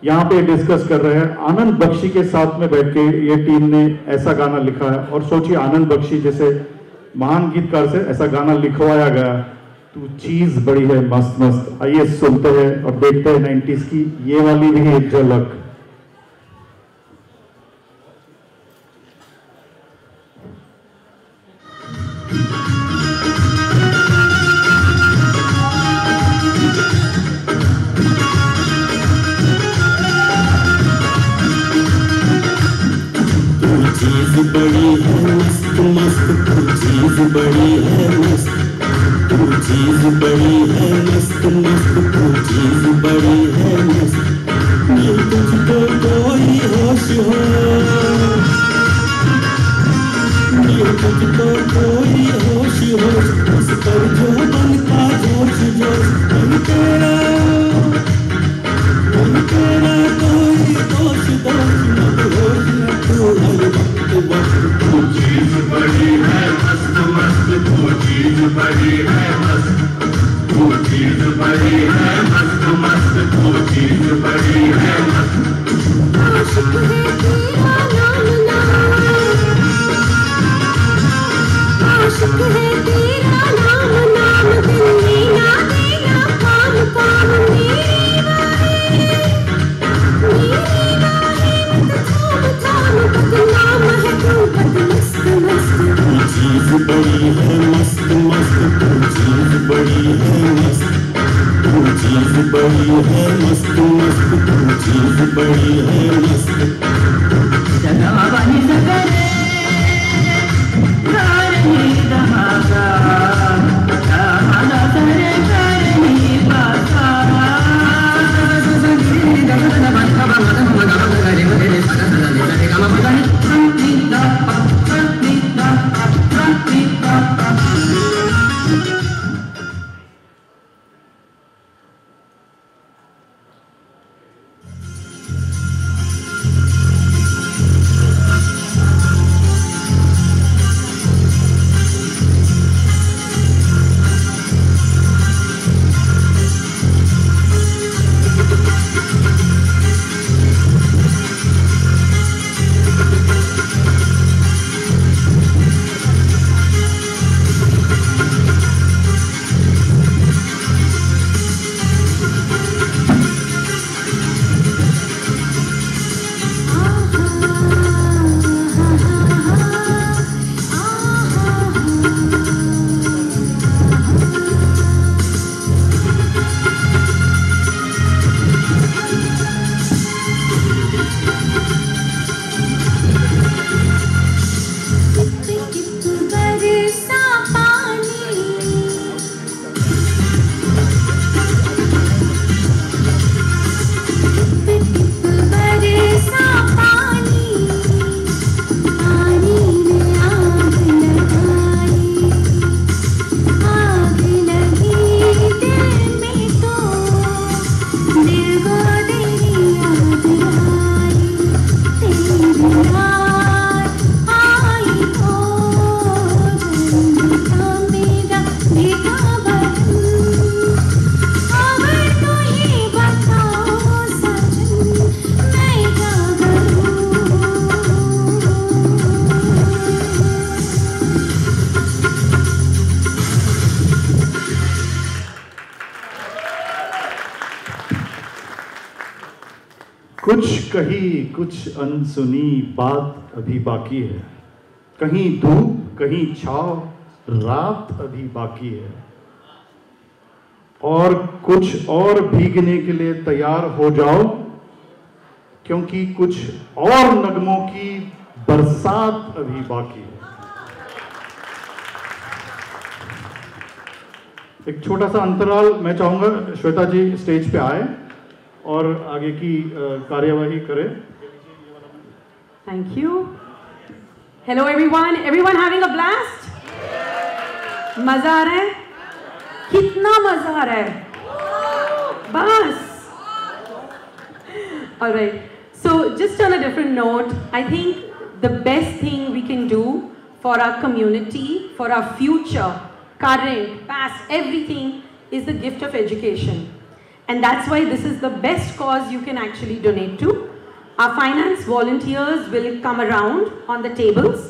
यहाँ पे डिस्कस कर रहे हैं। आनंद बख्शी के साथ में बैठ के ये टीम ने ऐसा गाना लिखा है, और सोचिए आनंद बख्शी जैसे महान गीतकार से ऐसा गाना लिखवाया गया, तू चीज बड़ी है मस्त मस्त। आइए सुनते हैं और देखते हैं 90s की ये वाली भी एक झलक। चीज बड़ी है मस्त मस्त, तू चीज बड़ी है मस्त, तू चीज बड़ी है मस्त मस्त, तू चीज बड़ी है मस्त। नहीं तुझको कोई होश हो, नहीं तुझको कोई होश हो, उस पर जो बनता जोश जोश, मन तेरा कोई दोष दोष मत होश न तू हर वक्त। तू चीज बड़ी है मस्त मस्त, तू चीज बड़ी है मस्त, तू चीज बड़ी है मस्त मस्त, तू चीज बड़ी है मस्त। आशिक है तेरा नाम नाम, आशिक है तेरा नाम नाम, दिल लेना देना काम काम, मेरी बाहें मत थाम थाम, बदनाम है तू बद मस्त मस्त। तू चीज बड़ी है मस्त मस्त, तू चीज बड़ी है मस्त, तू चीज बड़ी है मस्त मस्त, तू चीज बड़ी है मस्त। जगावानी सगरे करनी दहागा, दहागा सरे करनी बागा, कुछ कही कुछ अनसुनी बात अभी बाकी है, कहीं धूप कहीं छाव रात अभी बाकी है, और कुछ और भीगने के लिए तैयार हो जाओ, क्योंकि कुछ और नगमों की बरसात अभी बाकी है। एक छोटा सा अंतराल मैं चाहूंगा श्वेता जी स्टेज पे आए और आगे की कार्यवाही करें। Thank you. Hello everyone. Everyone having a blast? मजा आ रहा है? कितना मजा आ रहा है? बस. All right. So just on a different note, I think the best thing we can do for our community, for our future, current, past, everything is the gift of education. And that's why this is the best cause you can actually donate to. Our finance volunteers will come around on the tables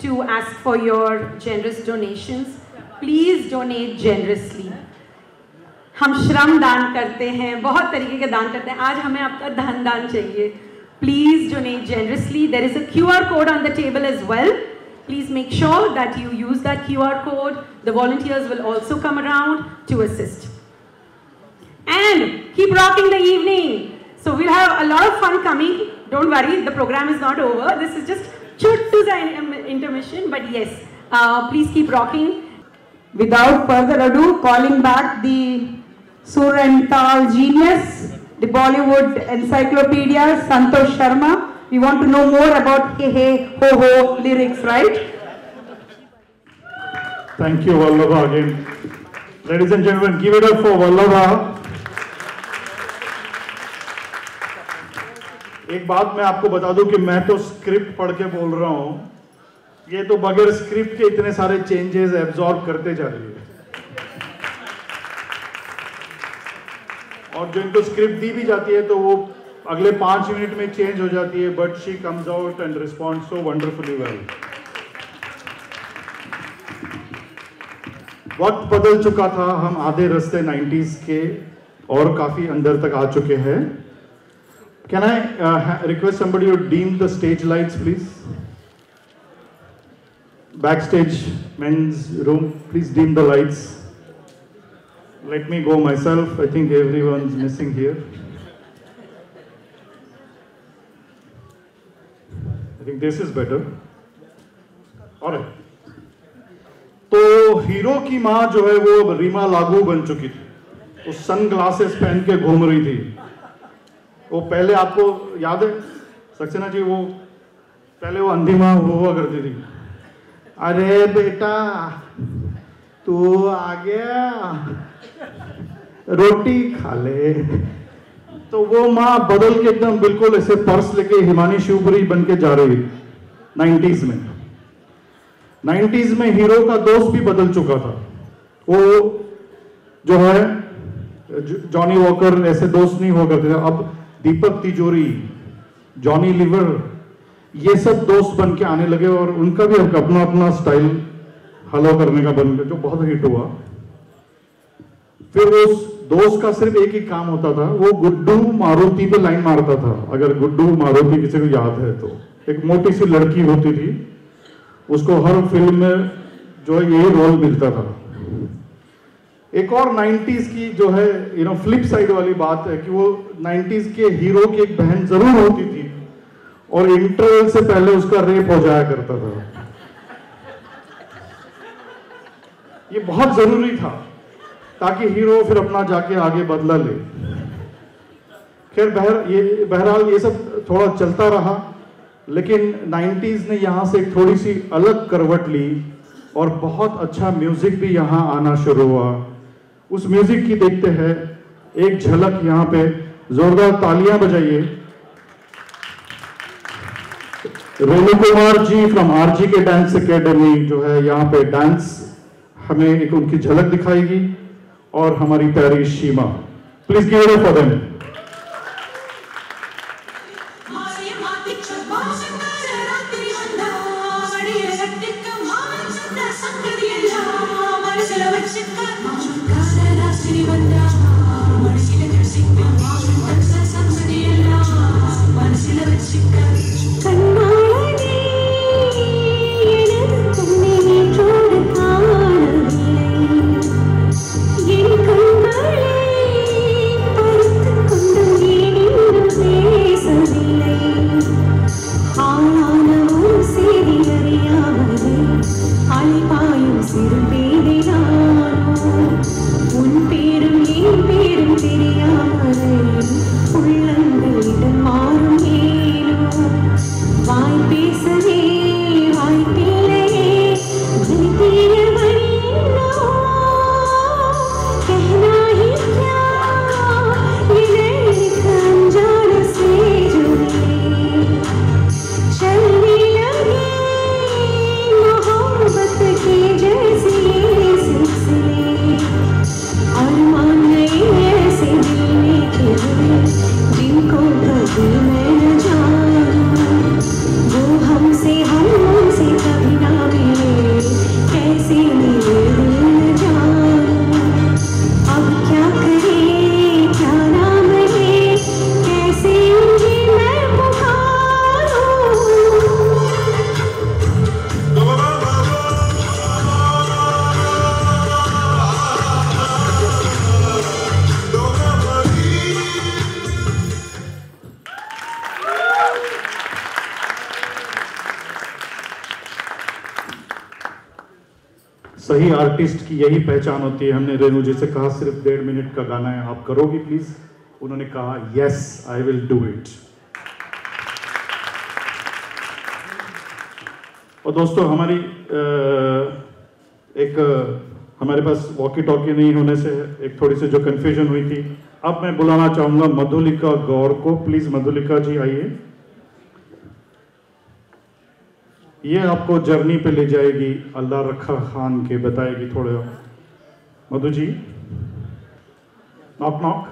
to ask for your generous donations. Please donate generously. हम श्रम दान करते हैं, बहुत तरीके के दान करते हैं, आज हमें आपका धन दान चाहिए. Please donate generously. There is a QR code on the table as well. Please make sure that you use that QR code. The volunteers will also come around to assist. And keep rocking the evening. So we'll have a lot of fun coming. Don't worry, the program is not over. This is just chuttu intermission. But yes, please keep rocking. Without further ado, calling back the Sur and Tal genius, the Bollywood encyclopedia, Santosh Sharma. We want to know more about hey hey ho ho lyrics, right? Thank you, Vallabha, again. Ladies and gentlemen, give it up for Vallabha. एक बात मैं आपको बता दूं कि मैं तो script पढ़ के बोल रहा हूं, ये तो बगैर स्क्रिप्ट के इतने सारे चेंजेस एब्जॉर्ब करते जा रही है, और जो इनको स्क्रिप्ट दी भी जाती है तो वो अगले 5 मिनट में चेंज हो जाती है, but she comes out and respond so wonderfully well. वक्त बदल चुका था, हम आधे रास्ते 90s के और काफी अंदर तक आ चुके हैं. Can I request somebody to dim the stage lights, please? Backstage, men's room, please dim the lights. Let me go myself. I think everyone's missing here. I think this is better. All right. तो hero की माँ जो है वो रीमा लागू बन चुकी थी. वो सन ग्लासेस पहन के घूम रही थी. वो पहले आपको याद है सक्सेना जी, वो पहले वो अंधी माँ हुआ करती थी. अरे बेटा तू आ गया, रोटी खा ले. तो वो माँ बदल के एकदम बिल्कुल ऐसे पर्स लेके हिमानी शिवपुरी बन के जा रही. 90s में 90s में हीरो का दोस्त भी बदल चुका था. वो जो है जॉनी वॉकर ऐसे दोस्त नहीं हुआ करते थे. अब दीपक तिजोरी, जॉनी लीवर, ये सब दोस्त बन के आने लगे और उनका भी अपना अपना स्टाइल हलो करने का बन गया, जो बहुत हिट हुआ. फिर उस दोस्त का सिर्फ एक ही काम होता था, वो गुड्डू मारुति पे लाइन मारता था. अगर गुड्डू मारुति किसी को याद है तो एक मोटी सी लड़की होती थी, उसको हर फिल्म में जो है यही रोल मिलता था. एक और 90s की जो है फ्लिप साइड वाली बात है कि वो 90s के हीरो की एक बहन जरूर होती थी और इंटरवल से पहले उसका रेप हो जाया करता था. ये बहुत जरूरी था ताकि हीरो फिर अपना जाके आगे बदला ले. खैर बहरहाल ये सब थोड़ा चलता रहा, लेकिन 90s ने यहाँ से एक थोड़ी सी अलग करवट ली और बहुत अच्छा म्यूजिक भी यहाँ आना शुरू हुआ. उस म्यूजिक की देखते हैं एक झलक. यहाँ पे जोरदार तालियां बजाइए. रेणु कुमार जी फ्रॉम आरजी के डांस एकेडमी जो है यहाँ पे डांस हमें एक उनकी झलक दिखाएगी, और हमारी प्यारी Sheema. Please give it up for them. Sri Vanda, Marcela Music, Sansa Sansa Diela. सही आर्टिस्ट की यही पहचान होती है। हमने रेणु जी से कहा सिर्फ 1.5 मिनट का गाना है, आप करोगी प्लीज? उन्होंने कहा yes I will do it. और दोस्तों हमारी हमारे पास वॉकी टॉकी नहीं होने से एक थोड़ी सी जो कंफ्यूजन हुई थी। अब मैं बुलाना चाहूंगा मधुलिका गौर को। प्लीज मधुलिका जी आइए। ये आपको जर्नी पे ले जाएगी अल्लाह रखा खान के, बताएगी थोड़े। Madhu ji, knock knock.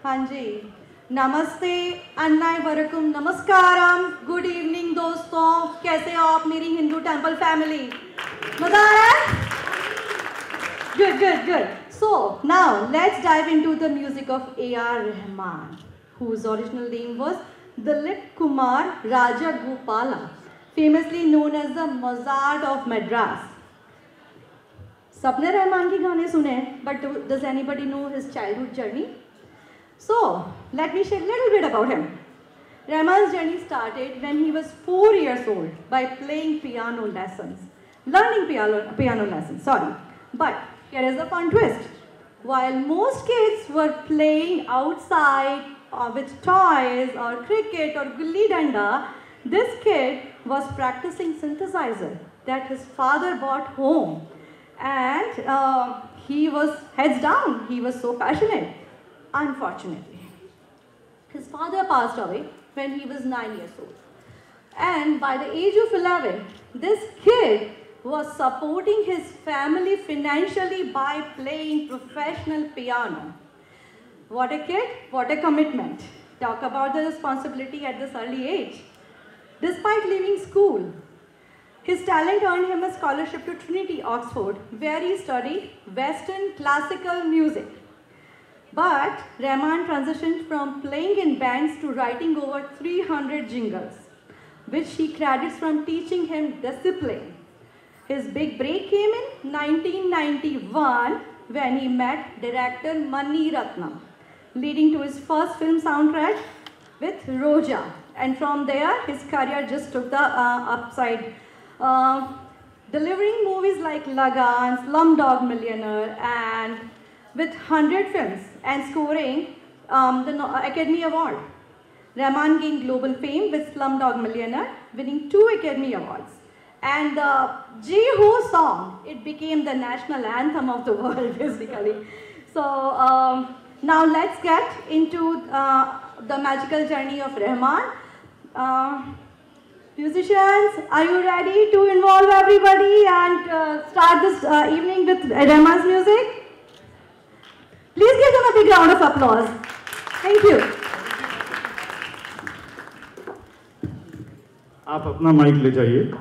हाँ जी, नमस्ते, अन्नाय वरकुम, नमस्कारम, गुड इवनिंग दोस्तों, कैसे हो आप मेरी हिंदू टेंपल फैमिली? मजा आ रहा है? Good, good, good. So now let's dive into the music of A.R. Rahman, whose original name was Dilip Kumar Rajagopala, famously known as the Mozart of Madras. सबने रहमान के गाने सुने, but does anybody know his childhood journey? So let me share a little bit about him. Rahman's journey started when he was 4 years old by playing piano lessons, learning piano lessons. Sorry, but here is the fun twist. While most kids were playing outside with toys or cricket or gulli danda, this kid was practicing synthesizer that his father brought home, and he was heads down. He was so passionate. Unfortunately, his father passed away when he was 9 years old, and by the age of 11, this kid was supporting his family financially by playing professional piano. What a kid, what a commitment. Talk about the responsibility at this early age. Despite leaving school, his talent earned him a scholarship to Trinity, Oxford, where he studied Western classical music. But Rahman transitioned from playing in bands to writing over 300 jingles, which he credits from teaching him discipline. His big break came in 1991 when he met director Mani Ratnam, leading to his first film soundtrack with Roja. And from there, his career just took the upside, delivering movies like Lagan, Slumdog Millionaire, and with 100 films and scoring the Academy Award. Rahman gained global fame with Slumdog Millionaire, winning 2 Academy Awards. And the Ji-Ho song, it became the national anthem of the world, basically. So now let's get into the magical journey of Rahman. Musicians, are you ready to involve everybody and start this evening with Rahman's music? Please give them a big round of applause. Thank you. आप अपना mic ले जाइए।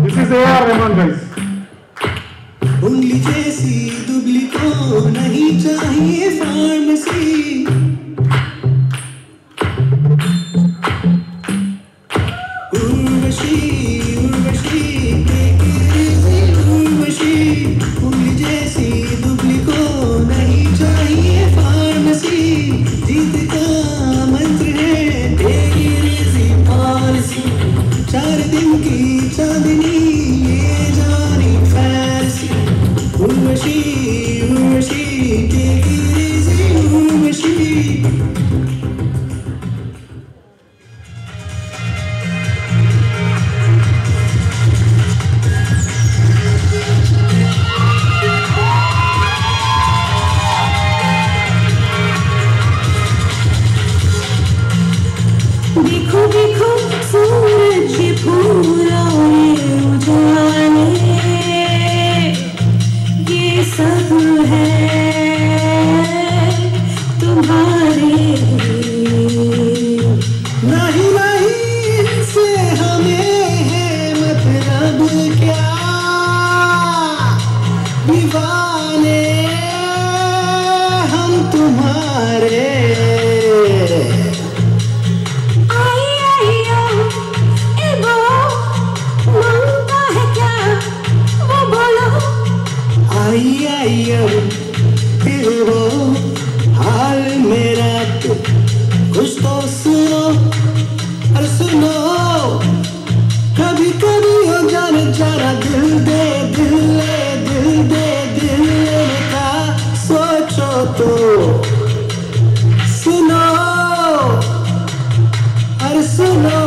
This is A.R. Rahman, guys. उंगली जैसी दुबली को नहीं चाहिए pharmacy. Urvashi Urvashi Urvashi उंगली जैसी दुबली को नहीं चाहिए फार्मेसी। जीत का मंत्र है तेरी रेजी पॉलिसी। 4 दिन की चांदनी ये जानी फैंसी। उर्वशी उर्वशी तेरी रेजी उर्वशी। देखो देखो सूरज पूरा ये उजाले, ये सब है तुम्हारे लिए। नहीं नहीं इनसे हमें है मतलब क्या, दीवाने हम तुम्हारे। फिर वो हाल मेरा तो कुछ तो सुनो और सुनो। कभी कभी हो जाने जाना दिल दे दिल ले दिल दे दिल लेने का सोचो तो सुनो और सुनो।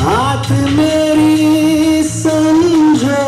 बात मेरी समझो।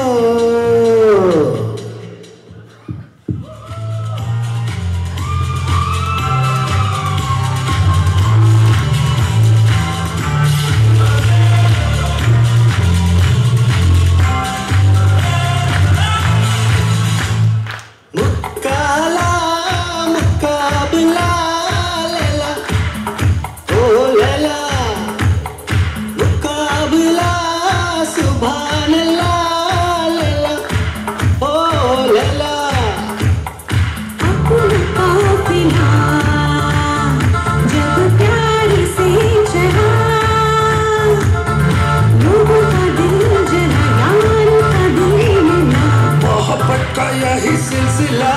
यही सिलसिला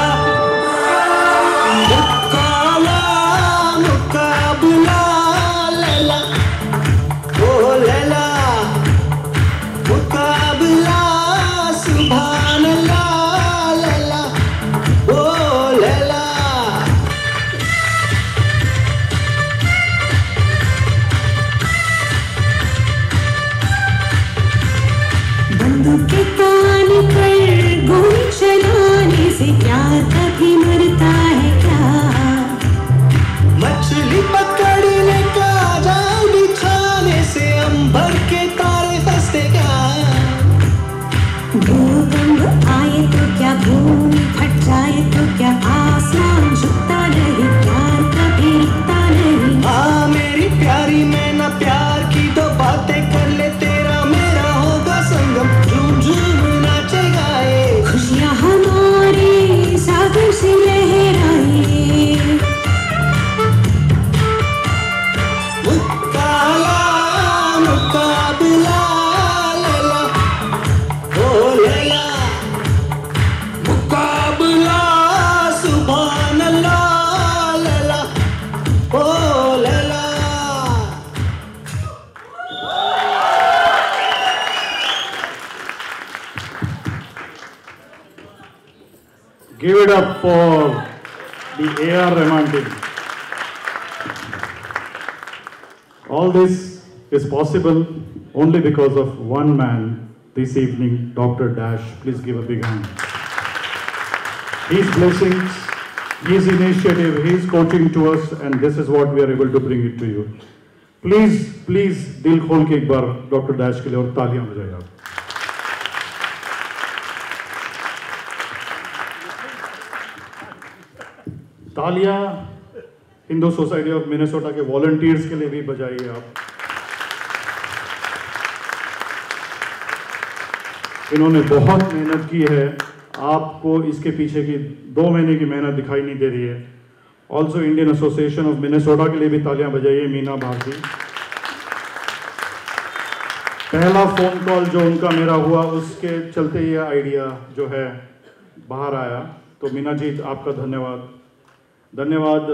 मुकाला मुकाबला लैला ओ लैला मुकाबला सुभान अल्लाह लैला ओ लैला। बंदूक के कान पर गोली चलाने से प्यार कभी मरता है क्या? मछली पकड़ने का जाल बिछाने से अंबर के तारे फंसते क्या? भूकंप आए तो क्या भूमि फट जाए तो क्या आसमान झुकता नहीं, प्यार कभी रुकता नहीं। हाँ मेरी प्यारी मैं ना प्यार की तो बातें कर ले, तेरा मेरा होगा संगम झूम झूम नाचे गाए। खुशियाँ हमारी सागर से लहराए। मुकाला मुकाबला लैला ओ लैला मुकाबला सुभान अल्लाह लैला ओ Laila. Give it up for the A.R. Rahman team. All this is possible only because of one man this evening, Dr. Dash. Please give a big hand. His blessings, his initiative, his coaching to us, and this is what we are able to bring it to you. Please, please, दिल खोल के एक बार Dr. Dash के लिए और तालियां बजाइए आप। तालियां हिंदू सोसाइटी ऑफ मिनेसोटा के वॉलंटियर्स के लिए भी बजाइए आप। इन्होंने बहुत मेहनत की है, आपको इसके पीछे की 2 महीने की मेहनत दिखाई नहीं दे रही है। Also Indian association of Minnesota के लिए भी तालियां बजाइए मीना भारती। पहला फ़ोन कॉल जो उनका मेरा हुआ उसके चलते ये आइडिया जो है बाहर आया। तो मीना जी आपका धन्यवाद। धन्यवाद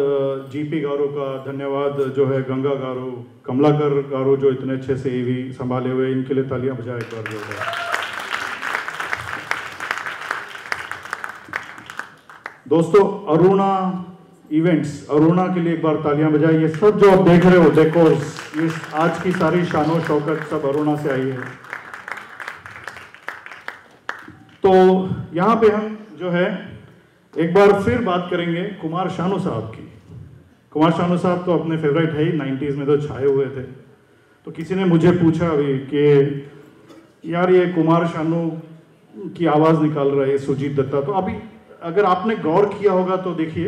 जीपी गारू का, धन्यवाद जो है गंगा गारू, कमलाकर गारू जो इतने अच्छे से ईवी संभाले हुए, इनके लिए तालियां बजाए एक बार जो है। दोस्तों अरुणा इवेंट्स, अरुणा के लिए एक बार तालियां बजाइए। ये सब जो आप देख रहे हो डेकोर्स, ये आज की सारी शानो शौकत सब अरुणा से आई है। तो यहाँ पे हम जो है एक बार फिर बात करेंगे कुमार शानू साहब की। कुमार शानू साहब तो अपने फेवरेट है ही, 90s में तो छाए हुए थे। तो किसी ने मुझे पूछा अभी कि यार ये कुमार शानू की आवाज़ निकाल रहा है सुजीत दत्ता। तो अभी अगर आपने गौर किया होगा तो देखिए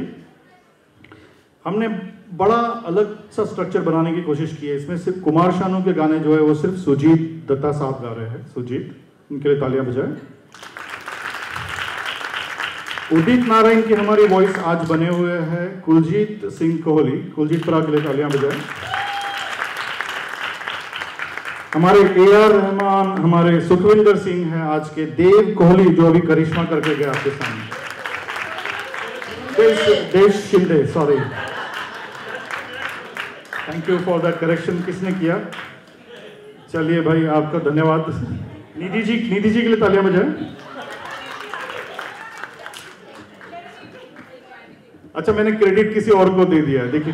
हमने बड़ा अलग सा स्ट्रक्चर बनाने की कोशिश की है। इसमें सिर्फ कुमार शानू के गाने जो है वो सिर्फ सुजीत दत्ता साहब गा रहे हैं। सुजीत, उनके लिए तालियां बजाएं। उदित नारायण की हमारी वॉइस आज बने हुए हैं कुलजीत सिंह कोहली। कुलजीत परा के लिए तालियां बजाएं। हमारे AR रहमान, हमारे सुखविंदर सिंह हैं आज के। देव कोहली जो अभी करिश्मा करके गए आपके सामने। देश Shinde, sorry, thank you for that correction. किसने किया? चलिए भाई आपका धन्यवाद। निधि जी के लिए तालियां बजाएं। अच्छा, मैंने क्रेडिट किसी और को दे दिया है। देखिए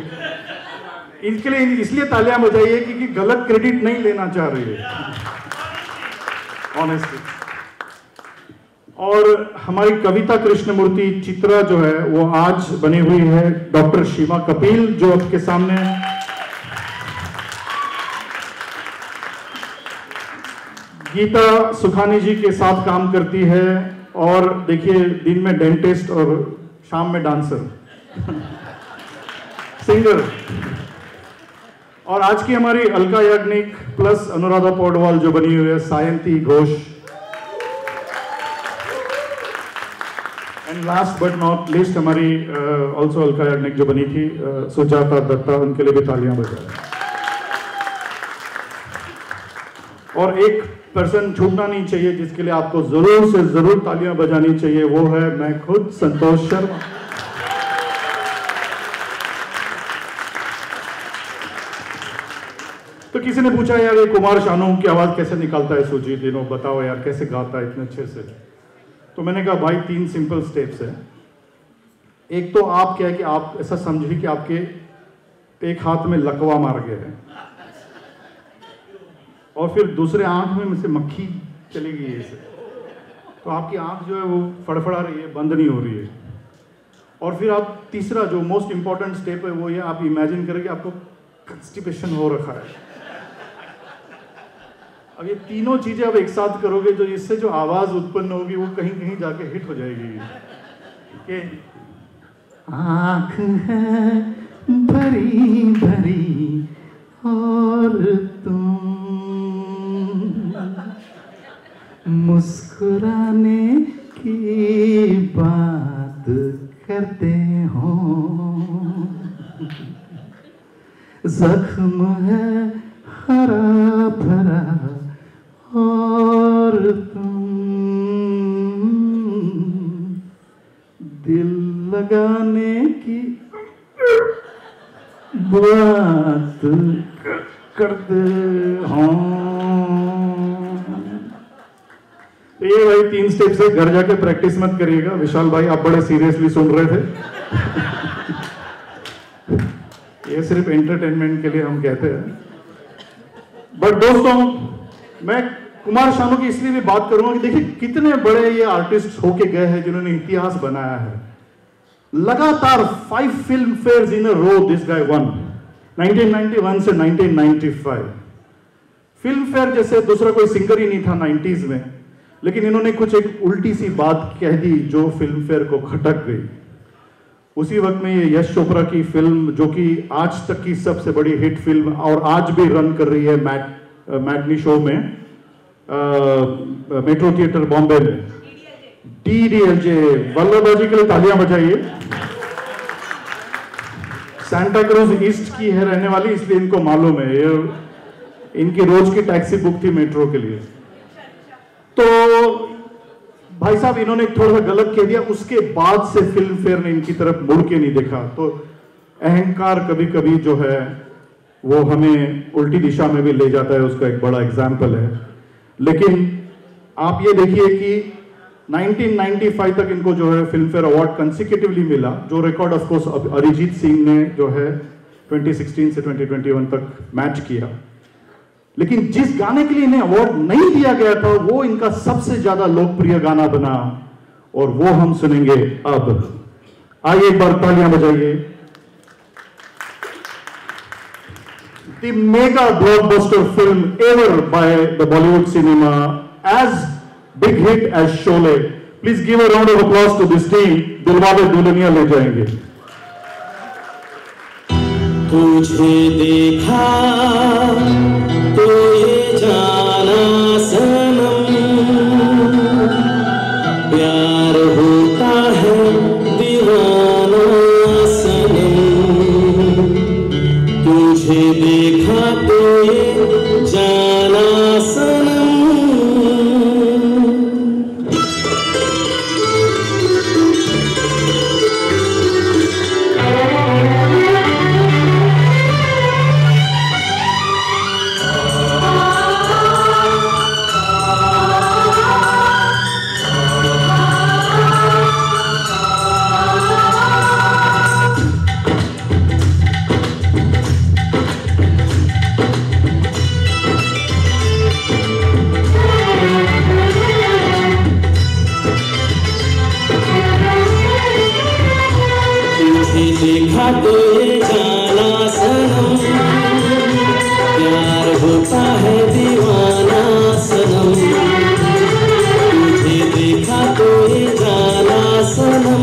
इनके लिए इसलिए तालियां बजाइए क्योंकि गलत क्रेडिट नहीं लेना चाह रही है ऑनेस्टली। और हमारी कविता कृष्णमूर्ति चित्रा जो है वो आज बनी हुई है डॉक्टर शिवा कपिल जो आपके सामने है। गीता सुखानी जी के साथ काम करती है और देखिए दिन में डेंटिस्ट और शाम में डांसर सिंगर। और आज की हमारी अलका याग्निक प्लस अनुराधा पौडवाल जो बनी हुई है Sayanti Ghosh. And last but not least हमारी ऑल्सो अलका याग्निक जो बनी थी सुजाता दत्ता, उनके लिए भी तालियां बजाएं। और एक पर्सन छूटना नहीं चाहिए जिसके लिए आपको जरूर से जरूर तालियां बजानी चाहिए, वो है मैं खुद, संतोष शर्मा। तो किसी ने पूछा यार ये कुमार शानू की आवाज कैसे निकालता है सुजीत, बताओ यार कैसे गाता है इतने अच्छे से। तो मैंने कहा भाई 3 सिंपल स्टेप्स है। एक तो आप क्या है कि आप ऐसा समझिए कि आपके एक हाथ में लकवा मार गया है और फिर दूसरे आंख में से मक्खी चली गई है इसे, तो आपकी आंख जो है वो फड़फड़ा रही है, बंद नहीं हो रही है। और फिर आप तीसरा जो मोस्ट इंपॉर्टेंट स्टेप है वो ये आप इमेजिन करें कि आपको कंस्टिपेशन हो रखा है। अब ये तीनों चीजें आप एक साथ करोगे तो इससे जो आवाज उत्पन्न होगी वो कहीं कहीं जाके हिट हो जाएगी कि आँख है भरी भरी और तुम मुस्कुराने की बात करते हो, जख्म है हरा भरा और तुम दिल लगाने की बात करते हो। तो ये भाई 3 स्टेप से घर जाके प्रैक्टिस मत करिएगा। विशाल भाई आप बड़े सीरियसली सुन रहे थे ये सिर्फ एंटरटेनमेंट के लिए हम कहते हैं। बट दोस्तों मैं कुमार शानू की इसलिए भी बात करूंगा कि देखिए कितने बड़े ये आर्टिस्ट होके गए हैं जिन्होंने इतिहास बनाया है। लगातार 5 Filmfares in a row this guy won, 1991 से 1995। फिल्म फेयर जैसे दूसरा कोई सिंगर ही नहीं था 90s में, लेकिन इन्होंने कुछ एक उल्टी सी बात कह दी जो फिल्म फेयर को खटक गई। उसी वक्त में ये यश चोपड़ा की फिल्म जो कि आज तक की सबसे बड़ी हिट फिल्म और आज भी रन कर रही है मैटनी शो में, मेट्रो थिएटर बॉम्बे में, DDLJ, वल्लभा जी के लिए तालियां बजाइए। सांता क्रूज ईस्ट की है रहने वाली, इसलिए इनको मालूम है, ये इनकी रोज की टैक्सी बुक थी मेट्रो के लिए। तो भाई साहब इन्होंने थोड़ा सा गलत कह दिया, उसके बाद से फिल्म फेयर ने इनकी तरफ मुड़ के नहीं देखा। तो अहंकार कभी कभी जो है वो हमें उल्टी दिशा में भी ले जाता है, उसका एक बड़ा एग्जाम्पल है। लेकिन आप ये देखिए कि 1995 तक इनको जो है फिल्म फेयर अवार्ड कंसेक्यूटिवली मिला, जो record of course Arijit Singh ने जो है 2016 से 2021 तक मैच किया। लेकिन जिस गाने के लिए इन्हें अवार्ड नहीं दिया गया था वो इनका सबसे ज्यादा लोकप्रिय गाना बना, और वो हम सुनेंगे अब। आइए एक बार तालियां बजाइए। The mega blockbuster film ever by the Bollywood cinema, as big hit as Sholay. Please give a round of applause to this team. Dilwale Dulhania ले जाएंगे। तुझे देखा तो ये जाना सनम, प्यार होता है दीवाना सनम। तुझे देखा तो ये जाना सनम। देखा तो ये जाना सनम, प्यार होता है दीवाना सनम। तुझे देखा तो ये जाना सनम,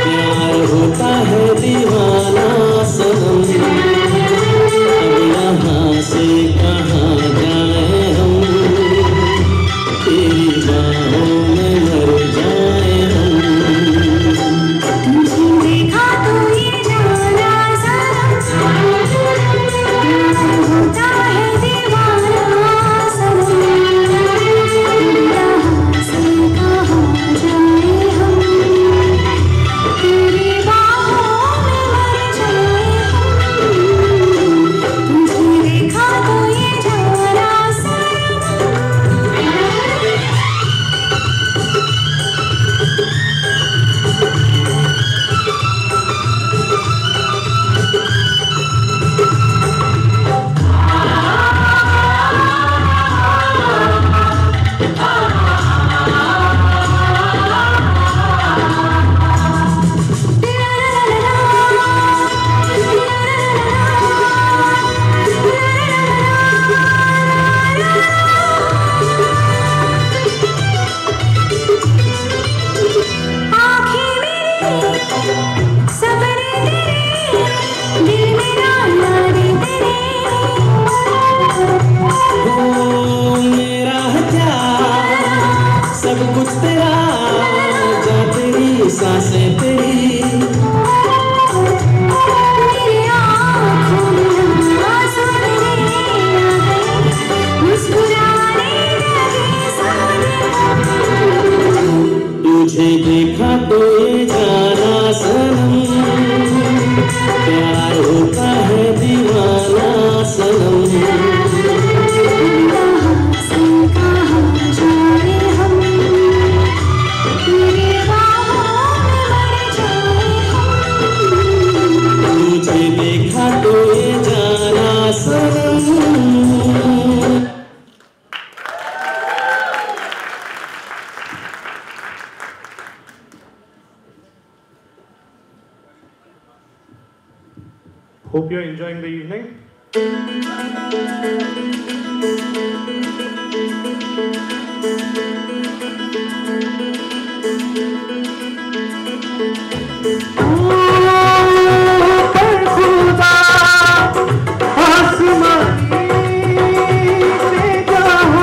प्यार होता है दीवाना सनम। अब यहाँ से कहाँ जाए हम, तेरी बाहों में मर जाए हम। तुझे देखा तो ये जाना सनम, प्यार होता है दीवाना सनम। तुझे देखा तो ये जाना सनम। Hope you're enjoying the evening. आसमानी से जहाँ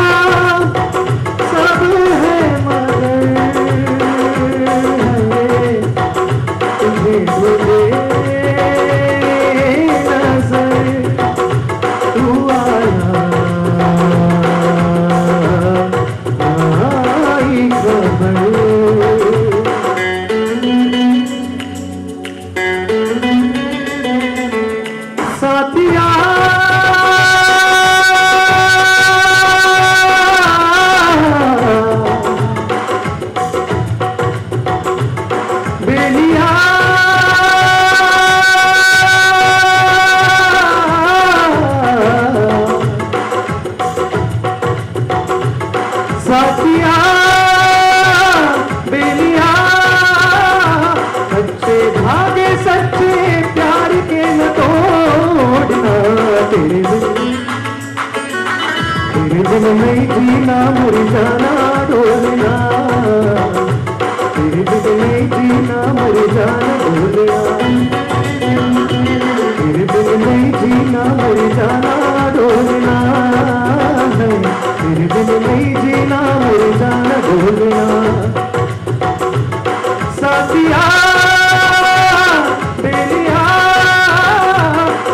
साथिया बेलिया सच्चे धागे सच्चे प्यार के न तोड़ना, तेरे बिन नहीं जीना मर जाना डोलना, तेरे बिन नहीं जीना मर जाना डोलना, तेरे बिन नहीं जीना मर जाना डोलना, तेरे बिन नहीं जीना मर जाना डोलना। साथिया बेलिया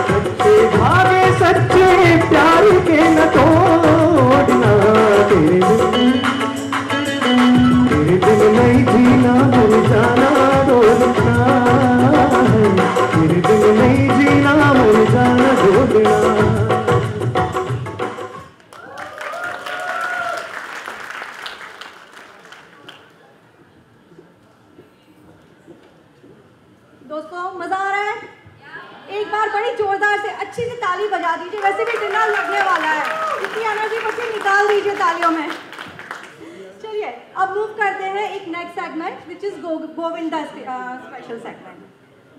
सच्चे भागे सच्चे प्यार के न तोड़ना, तेरे बिन नहीं जीना मर जाना डोलना, तेरे बिन नहीं जीना मर जाना डोलना। दोस्तों मजा आ रहा है? एक बार बड़ी जोरदार से अच्छी सी ताली बजा दीजिए, वैसे भी डिनर लगने वाला है, इतनी एनर्जी बच्चे निकाल दीजिए तालियों में। चलिए अब मूव करते हैं एक next segment which is Govinda special segment.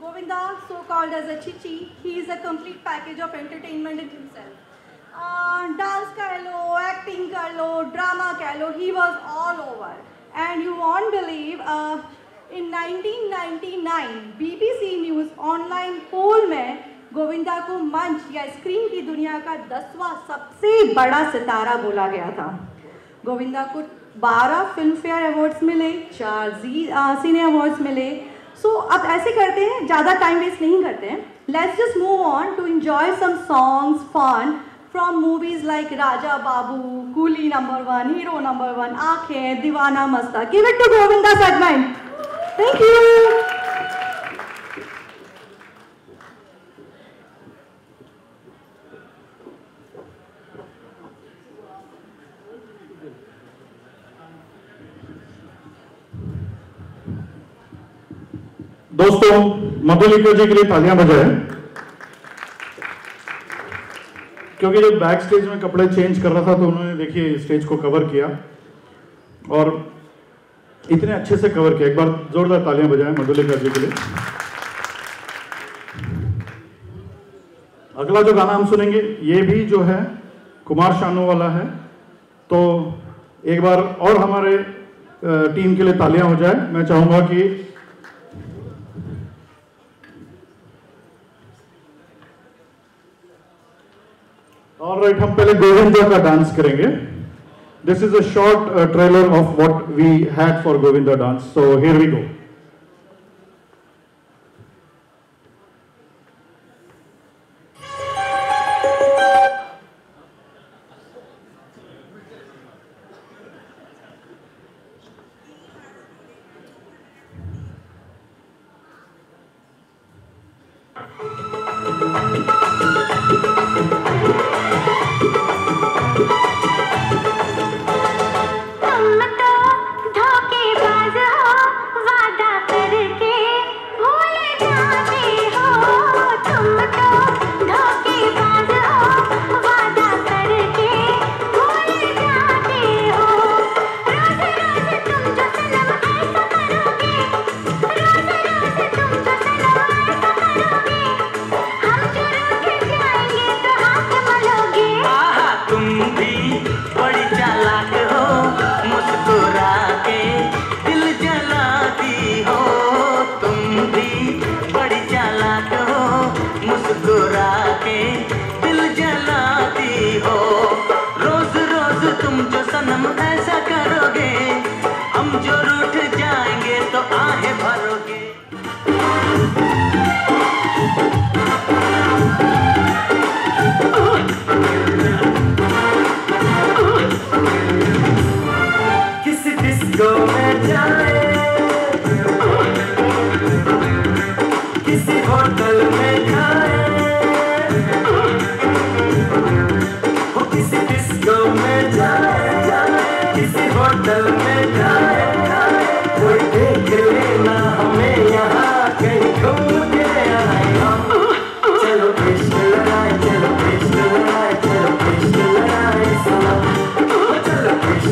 Govinda, so called as a chichi, he is a complete package of entertainment in himself. Dance कर लो, एक्टिंग कर लो, ड्रामा कह लो, he was all over and you won't believe in 1999 BBC news online poll में गोविंदा को मंच या screen की दुनिया का 10वां सबसे बड़ा सितारा बोला गया था। गोविंदा को 12 फिल्म फेयर अवार्ड्स मिले, 4 सिने अवार्ड्स मिले। सो अब ऐसे करते हैं, ज़्यादा टाइम वेस्ट नहीं करते हैं, let's just move on to enjoy some songs fun from movies like Raja Babu, Coolie number 1, hero number 1, Aankhen, Deewana Mastana. Give it to Govinda segment. Thank you. दोस्तों मधुलिका जी के लिए तालियां बजाएं, क्योंकि जब बैक स्टेज में कपड़े चेंज कर रहा था तो उन्होंने देखिए स्टेज को कवर किया और इतने अच्छे से कवर किया। एक बार जोरदार तालियां बजाएं मधुलिका जी के लिए। अगला जो गाना हम सुनेंगे ये भी जो है कुमार शानू वाला है, तो एक बार और हमारे टीम के लिए तालियां हो जाए। मैं चाहूंगा कि ऑलराइट, हम पहले गोविंदा का डांस करेंगे। This is a short trailer of what we had for Govinda dance, so here we go.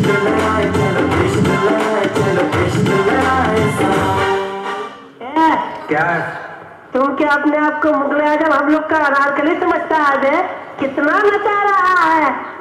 चलो व्यास। तो क्या अपने आप को मुगल आजम हम लोग का अनारकली समझता है? कितना नचा रहा है।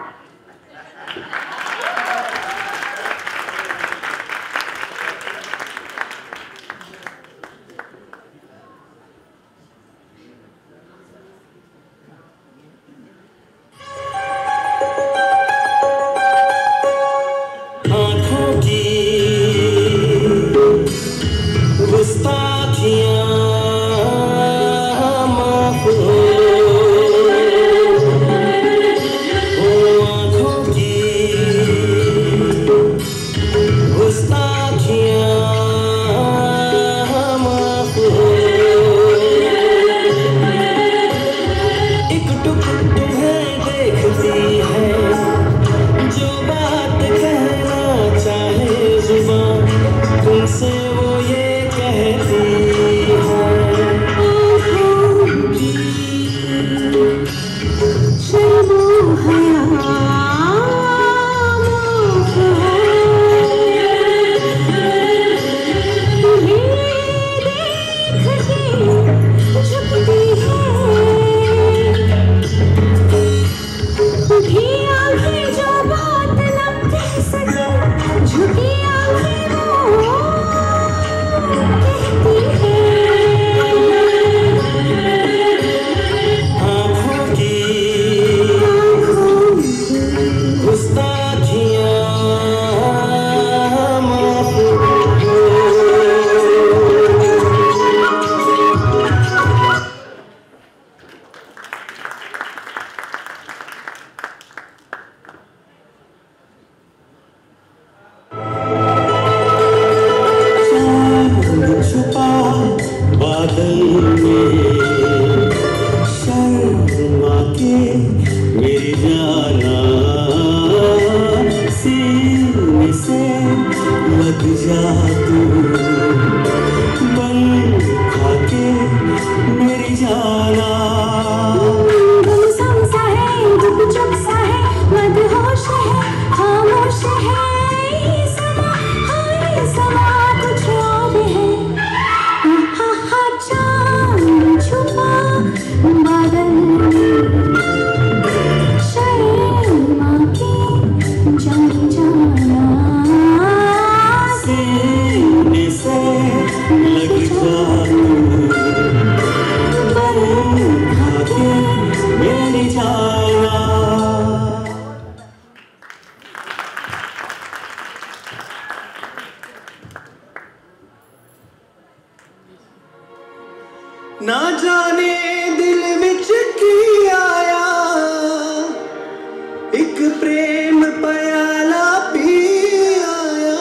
ना जाने दिल विच की आया, एक प्रेम प्याला पी आया।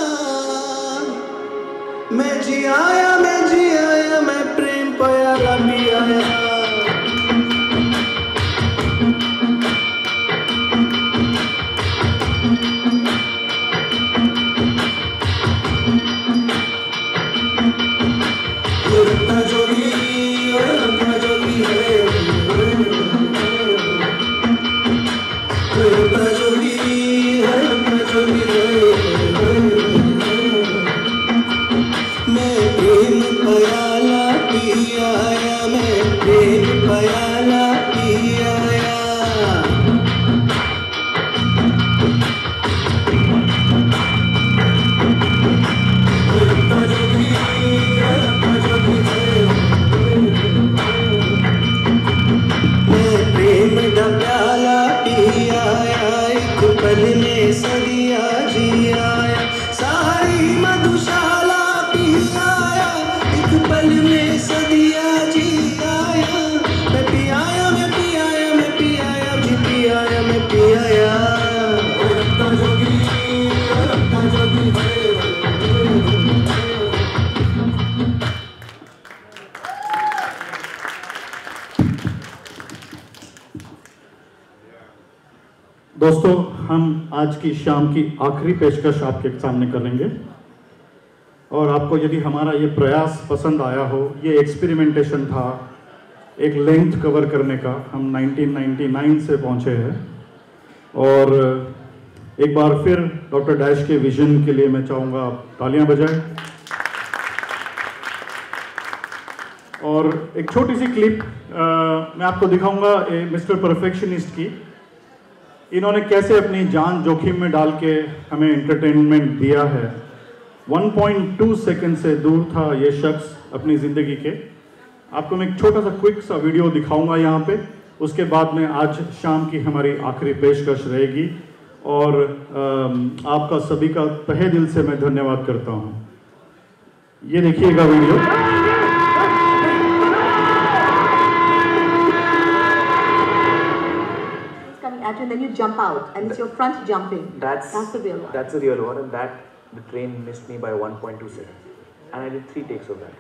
मैं जी आया, मैं जी आया, मैं प्रेम प्याला पी आया। दोस्तों, हम आज की शाम की आखिरी पेशकश आपके सामने करेंगे और आपको यदि हमारा ये प्रयास पसंद आया हो, ये एक्सपेरिमेंटेशन था एक लेंथ कवर करने का। हम 1999 से पहुंचे हैं और एक बार फिर डॉक्टर डैश के विजन के लिए मैं चाहूँगा आप तालियां बजाएं। और एक छोटी सी क्लिप मैं आपको दिखाऊंगा मिस्टर परफेक्शनिस्ट की। इन्होंने कैसे अपनी जान जोखिम में डाल के हमें एंटरटेनमेंट दिया है। 1.2 सेकंड से दूर था ये शख्स अपनी ज़िंदगी के। आपको मैं एक छोटा सा क्विक सा वीडियो दिखाऊंगा यहाँ पे, उसके बाद में आज शाम की हमारी आखिरी पेशकश रहेगी। और आपका सभी का तहे दिल से मैं धन्यवाद करता हूँ। ये देखिएगा video. And then you jump out, and it's your front jumping. That's the real one. That's the real one, and that the train missed me by 1.2 seconds, and I did 3 takes of that.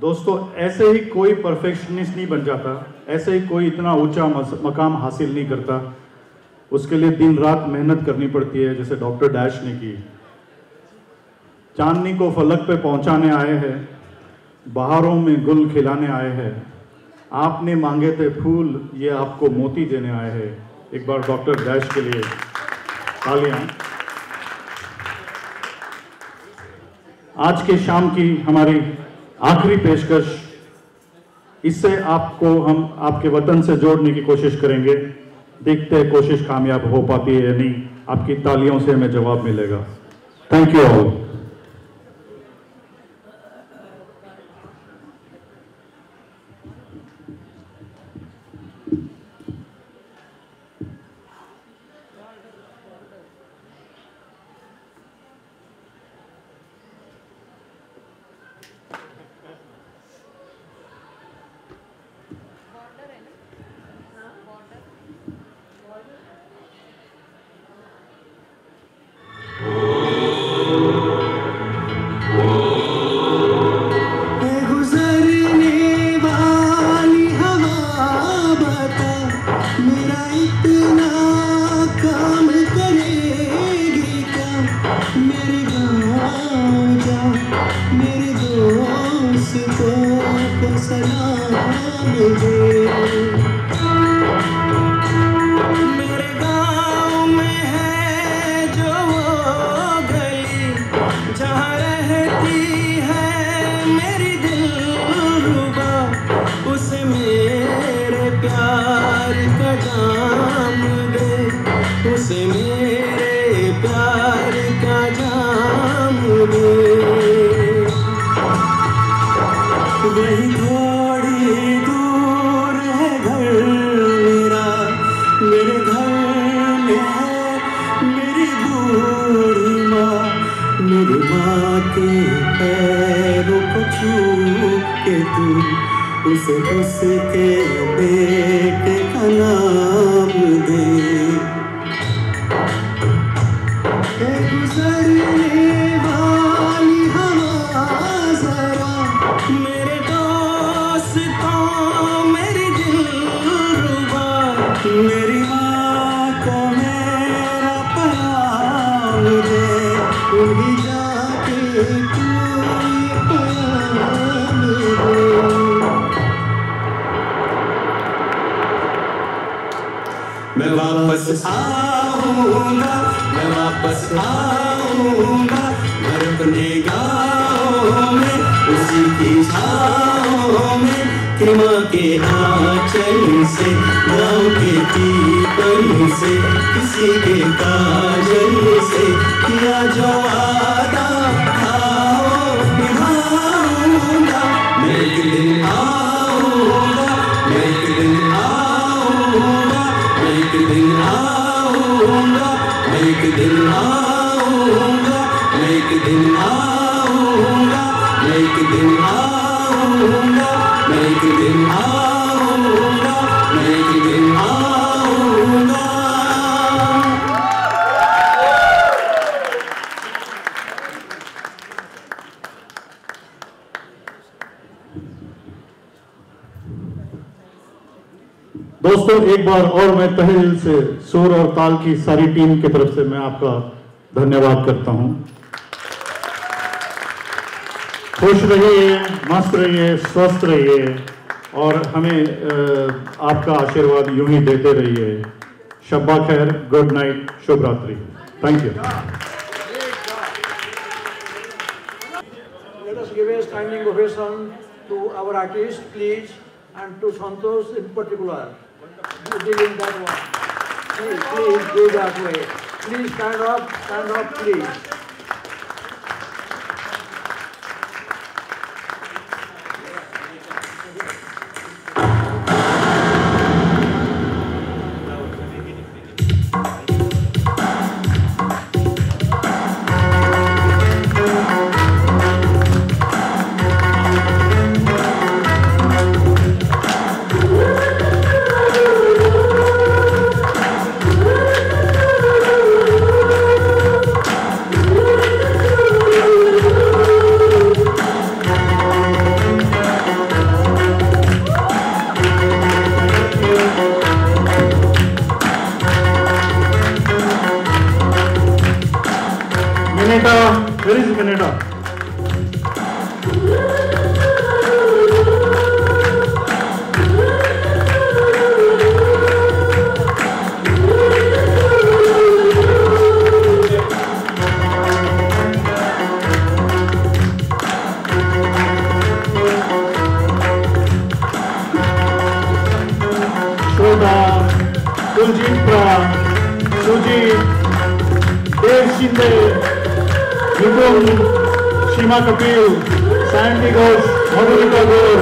दोस्तों, ऐसे ही कोई perfectionist नहीं बन जाता, ऐसे ही कोई इतना ऊंचा मकाम हासिल नहीं करता। उसके लिए दिन रात मेहनत करनी पड़ती है, जैसे डॉक्टर डैश ने की। चांदनी को फलक पे पहुंचाने आए हैं, बहारों में गुल खिलाने आए हैं। आपने मांगे थे फूल, ये आपको मोती देने आए हैं। एक बार डॉक्टर डैश के लिए तालियां। आज के शाम की हमारी आखिरी पेशकश, इससे आपको हम आपके वतन से जोड़ने की कोशिश करेंगे। देखते हैं कोशिश कामयाब हो पाती है या नहीं। आपकी तालियों से हमें जवाब मिलेगा। Thank you all. दोस्तों, एक बार और मैं तहे दिल से सुर और ताल की सारी टीम की तरफ से मैं आपका धन्यवाद करता हूं। खुश रहिए, मस्त रहिए, स्वस्थ रहिए। और हमें आपका आशीर्वाद यूं ही देते रहिए। शब्बा खैर, गुड नाइट, शुभ रात्रि। Thank you. Let us give a standing ovation to our artist, please, and to Santosh in particular. Doing that one. Please do that way. Please stand up, please. Where is Mineta? Shroda, Kuljit Pran, Sujit, Dev Shinde, Vipul, Shima Kapil, Sandy Ghosh, Madhurika Gaur,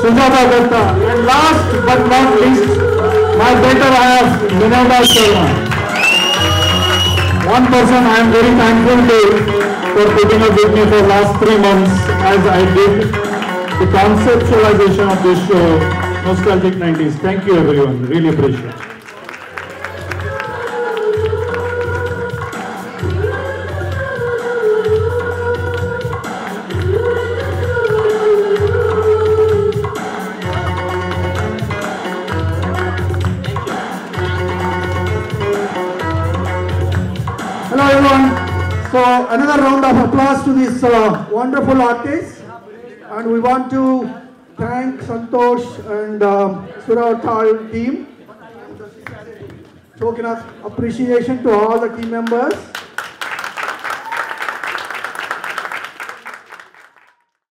Sujata Datta, and last but not least, my better half, Mineta Sharma. One person I am very thankful to for putting up with me for last 3 months as I did the conceptualization of this show, Nostalgic 90s. Thank you everyone, really appreciate it. Hello everyone. So another round of applause to this wonderful artist, and we want to thank Santosh and Surathal team. Token of appreciation to all the team members.